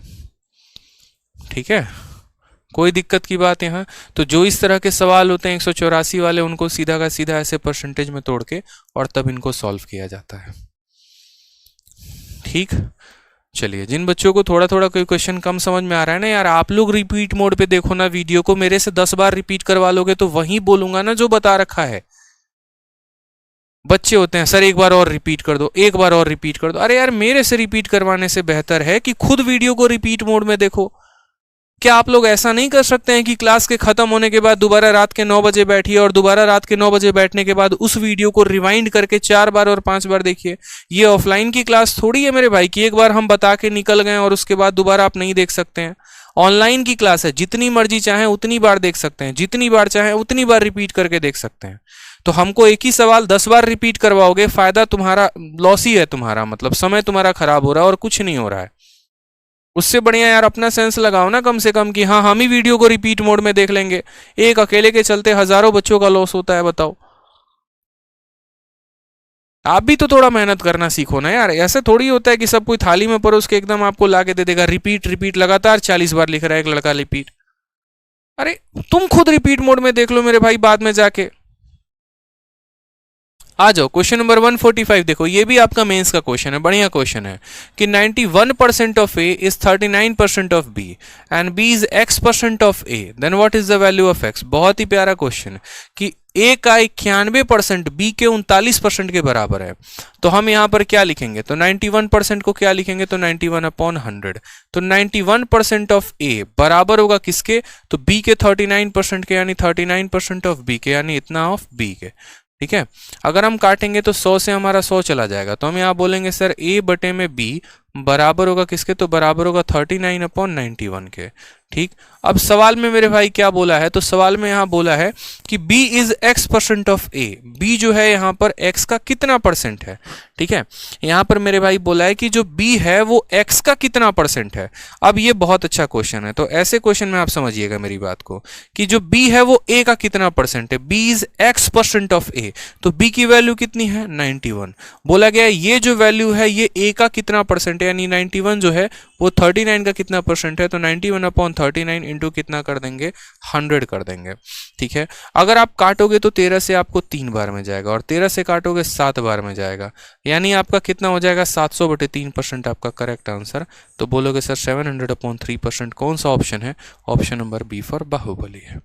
ठीक है, कोई दिक्कत की बात यहाँ? तो जो इस तरह के सवाल होते हैं 184 वाले, उनको सीधा का सीधा ऐसे परसेंटेज में तोड़ के और तब इनको सॉल्व किया जाता है। ठीक, चलिए, जिन बच्चों को थोड़ा थोड़ा कोई क्वेश्चन कम समझ में आ रहा है ना यार, आप लोग रिपीट मोड पे देखो ना वीडियो को। मेरे से 10 बार रिपीट करवा लोगे तो वही बोलूंगा ना जो बता रखा है। बच्चे होते हैं सर एक बार और रिपीट कर दो, एक बार और रिपीट कर दो। अरे यार, मेरे से रिपीट करवाने से बेहतर है कि खुद वीडियो को रिपीट मोड में देखो। क्या आप लोग ऐसा नहीं कर सकते हैं कि क्लास के खत्म होने के बाद दोबारा रात के 9 बजे बैठिए और दोबारा रात के 9 बजे बैठने के बाद उस वीडियो को रिवाइंड करके 4 बार और 5 बार देखिए? ये ऑफलाइन की क्लास थोड़ी है मेरे भाई कि एक बार हम बता के निकल गए और उसके बाद दोबारा आप नहीं देख सकते हैं। ऑनलाइन की क्लास है, जितनी मर्जी चाहें उतनी बार देख सकते हैं, जितनी बार चाहें उतनी बार रिपीट करके देख सकते हैं। तो हमको एक ही सवाल 10 बार रिपीट करवाओगे, फायदा तुम्हारा, लॉस ही है तुम्हारा, मतलब समय तुम्हारा खराब हो रहा है और कुछ नहीं हो रहा है। उससे बढ़िया यार अपना सेंस लगाओ ना कम से कम कि हाँ, हम ही वीडियो को रिपीट मोड में देख लेंगे। एक अकेले के चलते हजारों बच्चों का लॉस होता है, बताओ। आप भी तो थोड़ा मेहनत करना सीखो ना यार। ऐसे थोड़ी होता है कि सब कोई थाली में परोस के एकदम आपको ला के दे देगा, रिपीट रिपीट लगातार 40 बार लिख रहा है एक लड़का रिपीट। अरे तुम खुद रिपीट मोड में देख लो मेरे भाई बाद में जाके। आ जाओ क्वेश्चन नंबर 145 देखो, ये भी आपका मेंस का क्वेश्चन है, बढ़िया क्वेश्चन है कि 91% of A is 39% of B and B is x% of A, then what is the value of x। बहुत ही प्यारा क्वेश्चन कि ए का 91% बी के 39% के बराबर है। तो हम यहां पर क्या लिखेंगे, तो 91% को क्या लिखेंगे, तो 91/100। तो 91% ऑफ ए बराबर होगा किसके, तो बी के 39% के, यानी 39% ऑफ बी के, यानी इतना ऑफ बी के। ठीक है, अगर हम काटेंगे तो 100 से हमारा 100 चला जाएगा, तो हम यहाँ बोलेंगे सर ए बटे में बी बराबर होगा किसके, तो बराबर होगा 39/91 के। ठीक, अब सवाल में मेरे भाई क्या बोला है, तो सवाल में यहाँ बोला है कि b is x% of a, b जो है यहाँ पर x का कितना परसेंट है। ठीक है, यहाँ पर मेरे भाई बोला है कि जो b है वो x का कितना परसेंट है। अब ये बहुत अच्छा क्वेश्चन है, तो ऐसे क्वेश्चन में आप समझिएगा मेरी बात को कि जो b है वो a का कितना परसेंट है, b is x% of a, तो b की वैल्यू कितनी है 91। बोला गया ये जो वैल्यू है ये a का कितना परसेंट है, यानी 91 जो है वो 39 का कितना परसेंट है, तो 91/39 इंटू कितना कर देंगे 100 कर देंगे। ठीक है, अगर आप काटोगे तो 13 से आपको 3 बार में जाएगा और 13 से काटोगे 7 बार में जाएगा, यानी आपका कितना हो जाएगा 700/3% आपका करेक्ट आंसर। तो बोलोगे सर 700/3% कौन सा ऑप्शन है, option number B for Baahubali है।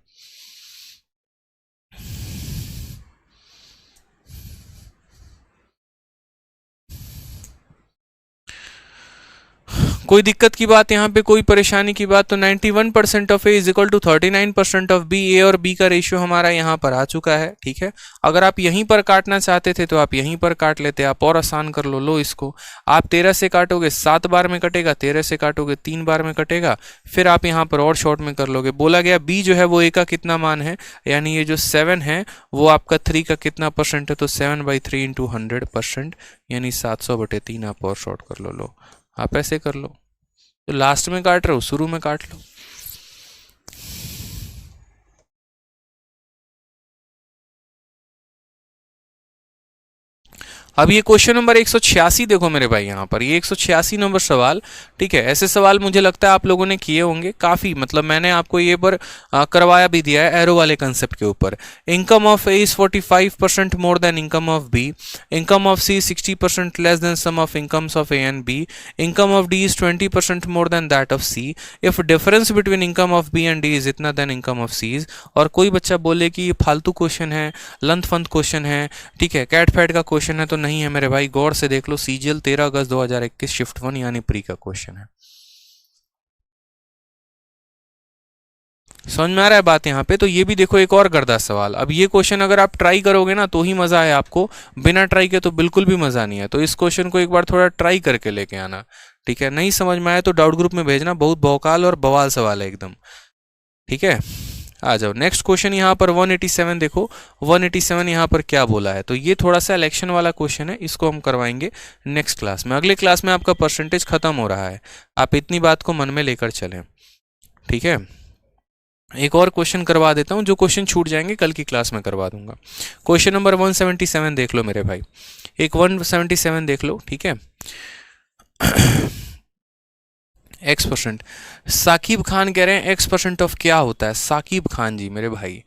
कोई दिक्कत की बात यहाँ पे, कोई परेशानी की बात, तो 91% of A is equal to 39% of B, A और बी का रेशियो हमारा यहाँ पर आ चुका है। ठीक है, अगर आप यहीं पर काटना चाहते थे तो आप यहीं पर काट लेते, आप और आसान कर लो। लो इसको, आप 13 से काटोगे 7 बार में कटेगा, 13 से काटोगे 3 बार में कटेगा, फिर आप यहाँ पर और शॉर्ट में कर लोगे। बोला गया बी जो है वो ए का कितना मान है, यानी ये जो 7 है वो आपका 3 का कितना परसेंट है, तो 7/3 इंटू 100%, यानी 700/3 आप और शॉर्ट कर लो। लो आप ऐसे कर लो, तो लास्ट में काट रहे हो शुरू में काट लो। अब ये क्वेश्चन नंबर 186 देखो मेरे भाई, यहाँ पर ये 186 नंबर सवाल। ठीक है, ऐसे सवाल मुझे लगता है आप लोगों ने किए होंगे काफ़ी, मतलब मैंने आपको ये पर करवाया भी दिया है एरो वाले कंसेप्ट के ऊपर। Income of A is 45% more than income of B, income of C 60% less than sum of incomes of A and B, income of D is 20% more than that of C, if difference between income of B and D is इतना then income of C is. और कोई बच्चा बोले कि ये फालतू question है, लंथ फंथ question है, ठीक है, कैट फैट का क्वेश्चन है, तो नहीं है मेरे भाई, गौर से देख लो। सीजीएल 13 अगस्त 2021 शिफ्ट 1 यानी प्री का क्वेश्चन है। समझ में आ रहा है बात यहाँ पे। तो ये भी देखो एक और गर्दा सवाल। अब ये क्वेश्चन अगर आप ट्राई करोगे ना तो ही मजा है आपको, बिना ट्राई के तो बिल्कुल भी मजा नहीं है। तो इस क्वेश्चन को एक बार थोड़ा ट्राई करके लेके आना। ठीक है, नहीं समझ में आया तो डाउट ग्रुप में भेजना, बहुत भौकाल और बवाल सवाल है एकदम। ठीक है, आ जाओ नेक्स्ट क्वेश्चन यहाँ पर 187 देखो। 187 यहाँ पर क्या बोला है, तो ये थोड़ा सा इलेक्शन वाला क्वेश्चन है, इसको हम करवाएंगे नेक्स्ट क्लास में। अगले क्लास में आपका परसेंटेज खत्म हो रहा है, आप इतनी बात को मन में लेकर चलें। ठीक है, एक और क्वेश्चन करवा देता हूँ, जो क्वेश्चन छूट जाएंगे कल की क्लास में करवा दूंगा। क्वेश्चन नंबर 177 देख लो मेरे भाई, एक 177 देख लो। ठीक है, x%। साकिब खान कह रहे हैं x% ऑफ क्या होता है। साकिब खान जी मेरे भाई,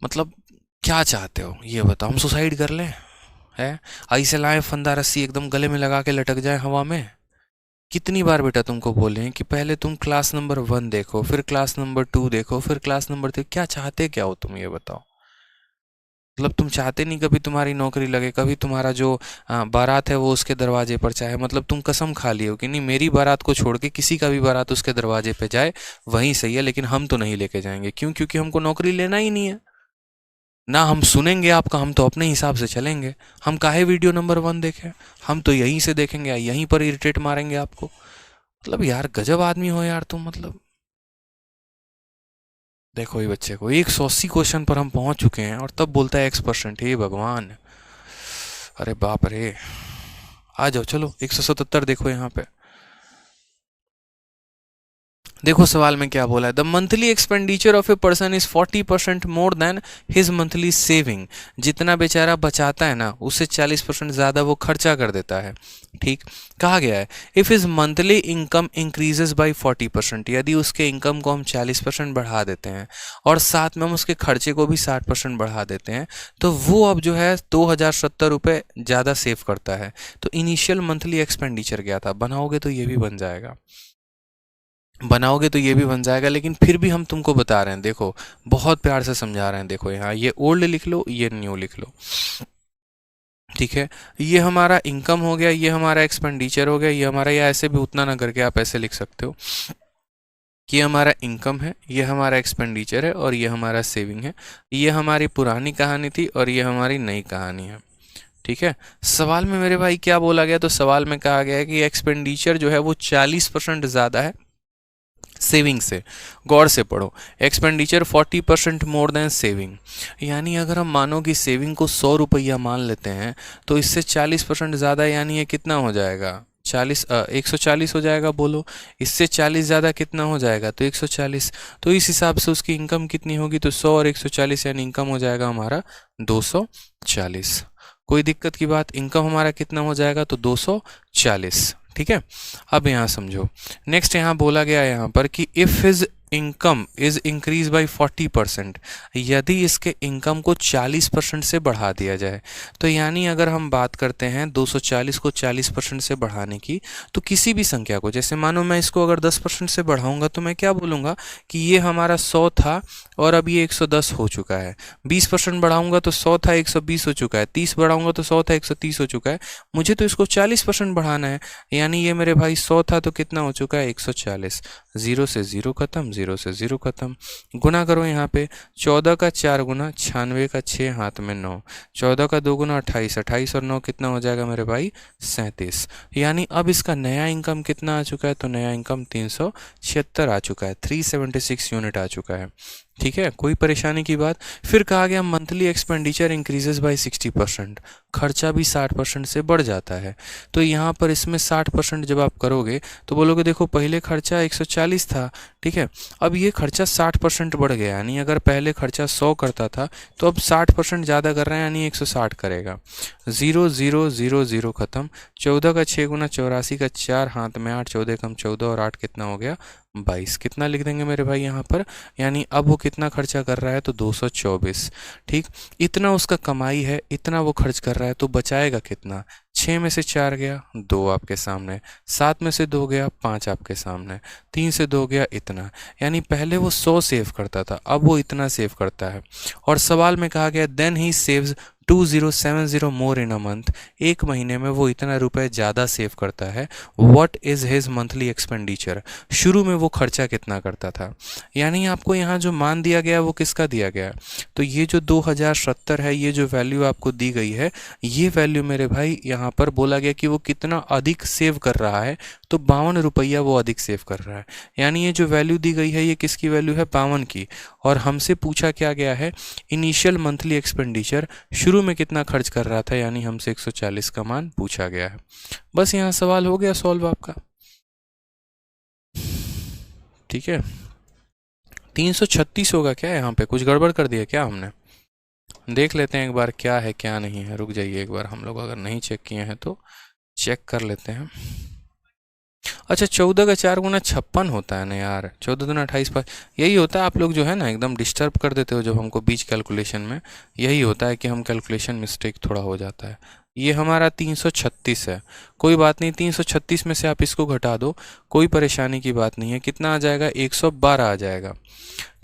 मतलब क्या चाहते हो ये बताओ, हम सुसाइड कर लें है, ऐसे लाए फंदा रस्सी एकदम गले में लगा के लटक जाए हवा में। कितनी बार बेटा तुमको बोले हैं कि पहले तुम क्लास नंबर 1 देखो, फिर क्लास नंबर 2 देखो, फिर क्लास नंबर 3। क्या चाहते क्या हो तुम ये बताओ। मतलब तुम चाहते नहीं कभी तुम्हारी नौकरी लगे, कभी तुम्हारा जो बारात है वो उसके दरवाजे पर चाहे, मतलब तुम कसम खा लिए हो कि नहीं मेरी बारात को छोड़ के किसी का भी बारात उसके दरवाजे पे जाए वहीं सही है, लेकिन हम तो नहीं लेके जाएंगे। क्यों? क्योंकि हमको नौकरी लेना ही नहीं है ना, हम सुनेंगे आपका, हम तो अपने हिसाब से चलेंगे। हम काहे वीडियो नंबर 1 देखें, हम तो यहीं से देखेंगे, यहीं पर इरिटेट मारेंगे आपको। मतलब यार गजब आदमी हो यार तुम। मतलब देखो ये बच्चे को 180 क्वेश्चन पर हम पहुंच चुके हैं और तब बोलता है x%। हे भगवान, अरे बाप रे। आ जाओ चलो 177 देखो यहाँ पे। देखो सवाल में क्या बोला है, the monthly expenditure of a person is 40% more than his monthly saving. जितना बेचारा बचाता है ना उससे 40% ज़्यादा वो खर्चा कर देता है। ठीक, कहा गया है if his monthly income increases by 40%, यदि उसके इनकम को हम 40% बढ़ा देते हैं और साथ में हम उसके खर्चे को भी 60% बढ़ा देते हैं, तो वो अब जो है 2070 रुपये ज़्यादा सेव करता है। तो इनिशियल मंथली एक्सपेंडिचर क्या था, बनाओगे तो ये भी बन जाएगा, बनाओगे तो ये भी बन जाएगा, लेकिन फिर भी हम तुमको बता रहे हैं, देखो बहुत प्यार से समझा रहे हैं। देखो यहाँ ये ओल्ड लिख लो, ये न्यू लिख लो। ठीक है, ये हमारा इनकम हो गया, ये हमारा एक्सपेंडिचर हो गया, ये हमारा, या ऐसे भी उतना ना करके आप ऐसे लिख सकते हो कि ये हमारा इनकम है, ये हमारा एक्सपेंडिचर है और ये हमारा सेविंग है। ये हमारी पुरानी कहानी थी और ये हमारी नई कहानी है। ठीक है, सवाल में मेरे भाई क्या बोला गया, तो सवाल में कहा गया है कि एक्सपेंडिचर जो है वो 40% ज़्यादा है सेविंग से। गौर से पढ़ो, एक्सपेंडिचर 40% मोर देन सेविंग, यानी अगर हम मानो कि सेविंग को 100 रुपया मान लेते हैं तो इससे 40% ज़्यादा, यानी ये कितना हो जाएगा 140 हो जाएगा। बोलो, इससे 40 ज़्यादा कितना हो जाएगा, तो 140। तो इस हिसाब से उसकी इनकम कितनी होगी, तो 100 और 140 यानी इनकम हो जाएगा हमारा 240। कोई दिक्कत की बात, इनकम हमारा कितना हो जाएगा, तो 240। ठीक है, अब यहाँ समझो, नेक्स्ट यहाँ बोला गया है यहाँ पर कि if his income is increase by 40%, यदि इसके इनकम को 40% से बढ़ा दिया जाए। तो यानी अगर हम बात करते हैं 240 को 40% से बढ़ाने की, तो किसी भी संख्या को, जैसे मानो मैं इसको अगर 10% से बढ़ाऊंगा तो मैं क्या बोलूँगा कि ये हमारा 100 था और अब ये 110 हो चुका है। 20% बढ़ाऊंगा तो 100 था 120 हो चुका है। 30 बढ़ाऊंगा तो 100 था 130 हो चुका है। मुझे तो इसको 40% बढ़ाना है, यानी ये मेरे भाई 100 था तो कितना हो चुका है 140। 0 से 0 खत्म, 0 से 0 खत्म। गुना करो यहाँ पे, 14 का 4 गुना 96 का 6 हाथ में 9, 14 का 2 गुना 28, 28 और 9 कितना हो जाएगा मेरे भाई 37। यानी अब इसका नया इनकम कितना आ चुका है, तो नया इनकम 376 आ चुका है, 376 यूनिट आ चुका है। ठीक है, कोई परेशानी की बात। फिर कहा गया मंथली एक्सपेंडिचर इंक्रीजेस बाय 60%, खर्चा भी 60% से बढ़ जाता है। तो यहाँ पर इसमें 60% जब आप करोगे तो बोलोगे देखो पहले खर्चा 140 था, ठीक है, अब ये खर्चा 60% बढ़ गया, यानी अगर पहले खर्चा 100 करता था तो अब 60% ज़्यादा कर रहे हैं, यानी 160 करेगा। 0 0 0 0 खत्म। 14 का 6 गुना 84 का 4 हाथ में 8, 14 कम 14 और 8 कितना हो गया 22। कितना लिख देंगे मेरे भाई यहाँ पर, यानी अब वो कितना खर्चा कर रहा है, तो 224। ठीक, इतना उसका कमाई है, इतना वो खर्च कर रहा है, तो बचाएगा कितना। 6 में से 4 गया 2 आपके सामने, 7 में से 2 गया 5 आपके सामने, 3 से 2 गया इतना। यानी पहले वो 100 सेव करता था, अब वो इतना सेव करता है। और सवाल में कहा गया then he saves 2070 more in a month, एक महीने में वो इतना रुपए ज़्यादा सेव करता है। What is his monthly expenditure, शुरू में वो खर्चा कितना करता था। यानी आपको यहाँ जो मान दिया गया वो किसका दिया गया, तो ये जो 2070 है, ये जो वैल्यू आपको दी गई है, ये वैल्यू मेरे भाई यहाँ पर बोला गया कि वो कितना अधिक सेव कर रहा है, तो 52 रुपया वो अधिक सेव कर रहा है। यानी ये जो वैल्यू दी गई है ये किसकी वैल्यू है, 52 की। और हमसे पूछा क्या गया है, इनिशियल मंथली एक्सपेंडिचर, शुरू में कितना खर्च कर रहा था, यानी हमसे 140 का मान पूछा गया है। बस यहाँ सवाल हो गया सॉल्व आपका। ठीक है, 336 होगा क्या, यहाँ पे कुछ गड़बड़ कर दिया क्या हमने, देख लेते हैं एक बार क्या है क्या नहीं है। रुक जाइए एक बार, हम लोग अगर नहीं चेक किए हैं तो चेक कर लेते हैं। अच्छा, 14 का 4 गुना 56 होता है ना यार, 14 दूना 28 5, यही होता है। आप लोग जो है ना एकदम डिस्टर्ब कर देते हो जब हमको बीच कैलकुलेशन में, यही होता है कि हम कैलकुलेशन मिस्टेक थोड़ा हो जाता है। ये हमारा 336 है, कोई बात नहीं, 336 में से आप इसको घटा दो, कोई परेशानी की बात नहीं है। कितना आ जाएगा, 112 आ जाएगा।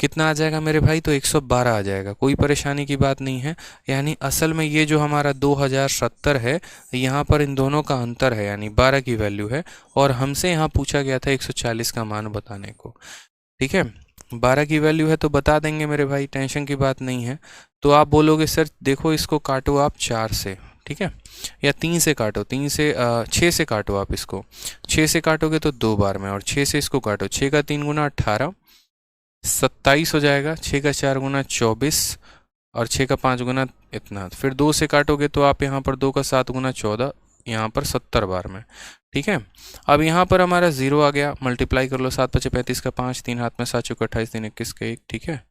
कितना आ जाएगा मेरे भाई, तो 112 आ जाएगा, कोई परेशानी की बात नहीं है। यानी असल में ये जो हमारा 2070 है, यहाँ पर इन दोनों का अंतर है, यानी 12 की वैल्यू है, और हमसे यहाँ पूछा गया था 140 का मान बताने को। ठीक है, 12 की वैल्यू है तो बता देंगे मेरे भाई, टेंशन की बात नहीं है। तो आप बोलोगे सर देखो इसको काटो आप 4 से, ठीक है, या 3 से काटो, 6 से काटो आप इसको, 6 से काटोगे तो 2 बार में, और 6 से इसको काटो, 6 का 3 गुना 18, 27 हो जाएगा। 6 का 4 गुना 24, और 6 का 5 गुना इतना। फिर 2 से काटोगे तो आप यहाँ पर 2 का 7 गुना 14, यहाँ पर 70 बार में। ठीक है। अब यहाँ पर हमारा 0 आ गया, मल्टीप्लाई कर लो, 7 पचे 35 का 5, 3 हाथ में 7 चौके 28, 3 21 का 1, ठीक है,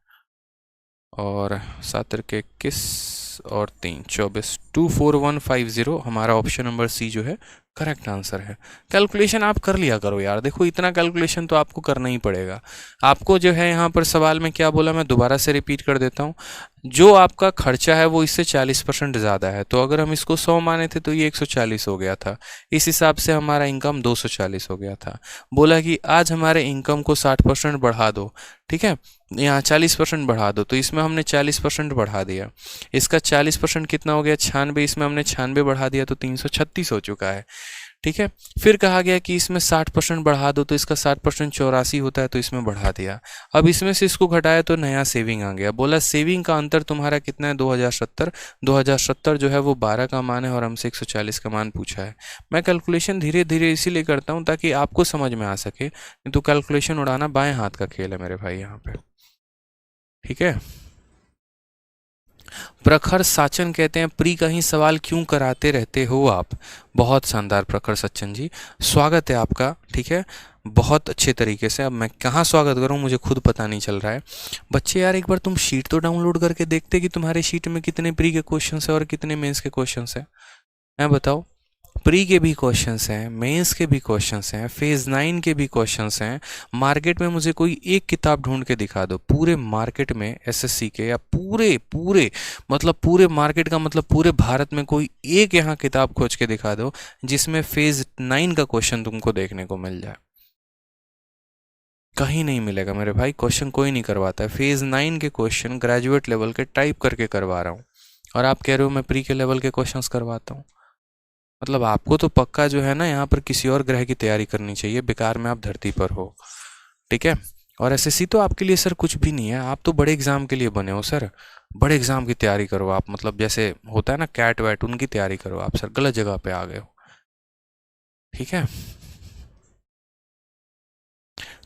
और 7 तिरके 21 और 3 24, 24150 हमारा ऑप्शन नंबर सी जो है करेक्ट आंसर है। कैलकुलेशन आप कर लिया करो यार, देखो इतना कैलकुलेशन तो आपको करना ही पड़ेगा। आपको जो है यहाँ पर सवाल में क्या बोला, मैं दोबारा से रिपीट कर देता हूँ। जो आपका खर्चा है वो इससे 40% ज़्यादा है, तो अगर हम इसको 100 माने थे तो ये 140 हो गया था। इस हिसाब से हमारा इनकम 240 हो गया था। बोला कि आज हमारे इनकम को 60% बढ़ा दो, ठीक है, यहाँ 40% बढ़ा दो, तो इसमें हमने 40% बढ़ा दिया। इसका 40% कितना हो गया, 96, इसमें हमने 96 बढ़ा दिया तो 336 हो चुका है, ठीक है। फिर कहा गया कि इसमें 60% बढ़ा दो, तो इसका 60% 84 होता है, तो इसमें बढ़ा दिया। अब इसमें से इसको घटाया तो नया सेविंग आ गया। बोला सेविंग का अंतर तुम्हारा कितना है, 2070। 2070 जो है वो 12 का मान है और हमसे 140 का मान पूछा है। मैं कैलकुलेशन धीरे धीरे इसीलिए करता हूँ ताकि आपको समझ में आ सके, तो कैलकुलेशन उड़ाना बाएं हाथ का खेल है मेरे भाई यहाँ पे, ठीक है। प्रखर साचन कहते हैं प्री का ही सवाल क्यों कराते रहते हो आप। बहुत शानदार प्रखर सच्चन जी, स्वागत है आपका, ठीक है, बहुत अच्छे तरीके से। अब मैं कहाँ स्वागत करूँ मुझे खुद पता नहीं चल रहा है। बच्चे यार एक बार तुम शीट तो डाउनलोड करके देखते कि तुम्हारे शीट में कितने प्री के क्वेश्चंस है और कितने मेंस के क्वेश्चंस है। मैं बताओ, प्री के भी क्वेश्चंस हैं, मेंस के भी क्वेश्चंस हैं, फेज 9 के भी क्वेश्चंस हैं। मार्केट में मुझे कोई एक किताब ढूंढ के दिखा दो पूरे मार्केट में, एसएससी के, या पूरे पूरे मतलब पूरे मार्केट का मतलब पूरे भारत में कोई एक यहाँ किताब खोज के दिखा दो जिसमें फेज 9 का क्वेश्चन तुमको देखने को मिल जाए। कहीं नहीं मिलेगा मेरे भाई, क्वेश्चन कोई नहीं करवाता है। फेज 9 के क्वेश्चन ग्रेजुएट लेवल के टाइप करके करवा रहा हूँ, और आप कह रहे हो मैं प्री के लेवल के क्वेश्चंस करवाता हूँ। मतलब आपको तो पक्का जो है ना यहाँ पर किसी और ग्रह की तैयारी करनी चाहिए, बेकार में आप धरती पर हो, ठीक है। और एसएससी तो आपके लिए सर कुछ भी नहीं है, आप तो बड़े एग्जाम के लिए बने हो सर। बड़े एग्जाम की तैयारी करो आप, मतलब जैसे होता है ना कैट वैट, उनकी तैयारी करो आप सर, गलत जगह पे आ गए हो, ठीक है।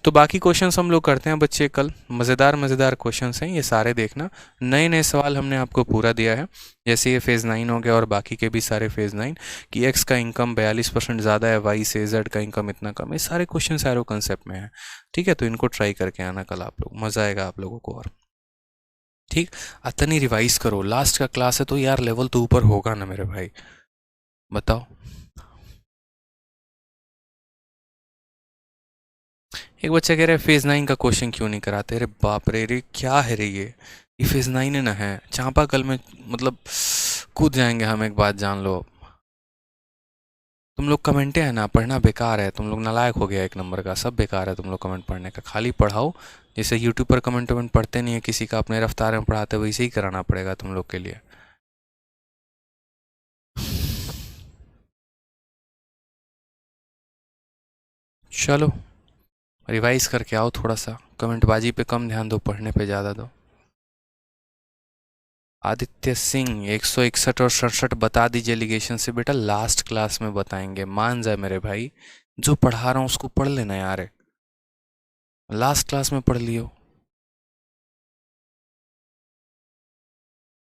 तो बाकी क्वेश्चंस हम लोग करते हैं बच्चे कल, मज़ेदार मज़ेदार क्वेश्चंस हैं ये सारे, देखना नए नए सवाल हमने आपको पूरा दिया है। जैसे ये फेज़ 9 हो गया और बाकी के भी सारे फेज़ 9 कि एक्स का इनकम 42% ज़्यादा है वाई से, जेड का इनकम इतना कम है, सारे क्वेश्चन एरो कंसेप्ट में है, ठीक है। तो इनको ट्राई करके आना कल आप लोग, मज़ा आएगा आप लोगों को। और ठीक, अतनी रिवाइज करो, लास्ट का क्लास है तो यार लेवल तो ऊपर होगा ना मेरे भाई, बताओ। एक बच्चा कह रहा है फेज 9 का क्वेश्चन क्यों नहीं कराते। अरे बाप रे, रे क्या है रे ये फेज 9 है ना, है चांपा कल में, मतलब कूद जाएंगे हम, एक बात जान लो। तुम लोग कमेंटे है ना, पढ़ना बेकार है, तुम लोग नालायक हो गया एक नंबर का, सब बेकार है तुम लोग कमेंट पढ़ने का, खाली पढ़ाओ। जैसे यूट्यूब पर कमेंट वमेंट पढ़ते नहीं है किसी का, अपने रफ्तार में पढ़ाते, वैसे ही कराना पड़ेगा तुम लोग के लिए। चलो रिवाइज करके आओ थोड़ा सा, कमेंटबाजी पे कम ध्यान दो, पढ़ने पे ज़्यादा दो। आदित्य सिंह 161 और 67 बता दीजिए लिगेशन से। बेटा लास्ट क्लास में बताएंगे, मान जाए मेरे भाई, जो पढ़ा रहा हूँ उसको पढ़ लेना यार, लास्ट क्लास में पढ़ लियो।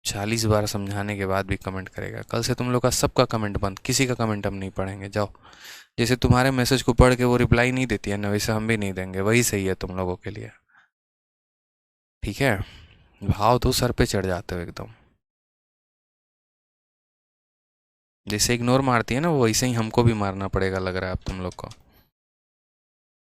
40 बार समझाने के बाद भी कमेंट करेगा, कल से तुम लोग का सबका कमेंट बंद, किसी का कमेंट हम नहीं पढ़ेंगे, जाओ। जैसे तुम्हारे मैसेज को पढ़ के वो रिप्लाई नहीं देती है ना, वैसे हम भी नहीं देंगे, वही सही है तुम लोगों के लिए, ठीक है। भाव तो सर पे चढ़ जाते हो एकदम, जैसे इग्नोर मारती है ना वो, वैसे ही हमको भी मारना पड़ेगा लग रहा है अब तुम लोग को।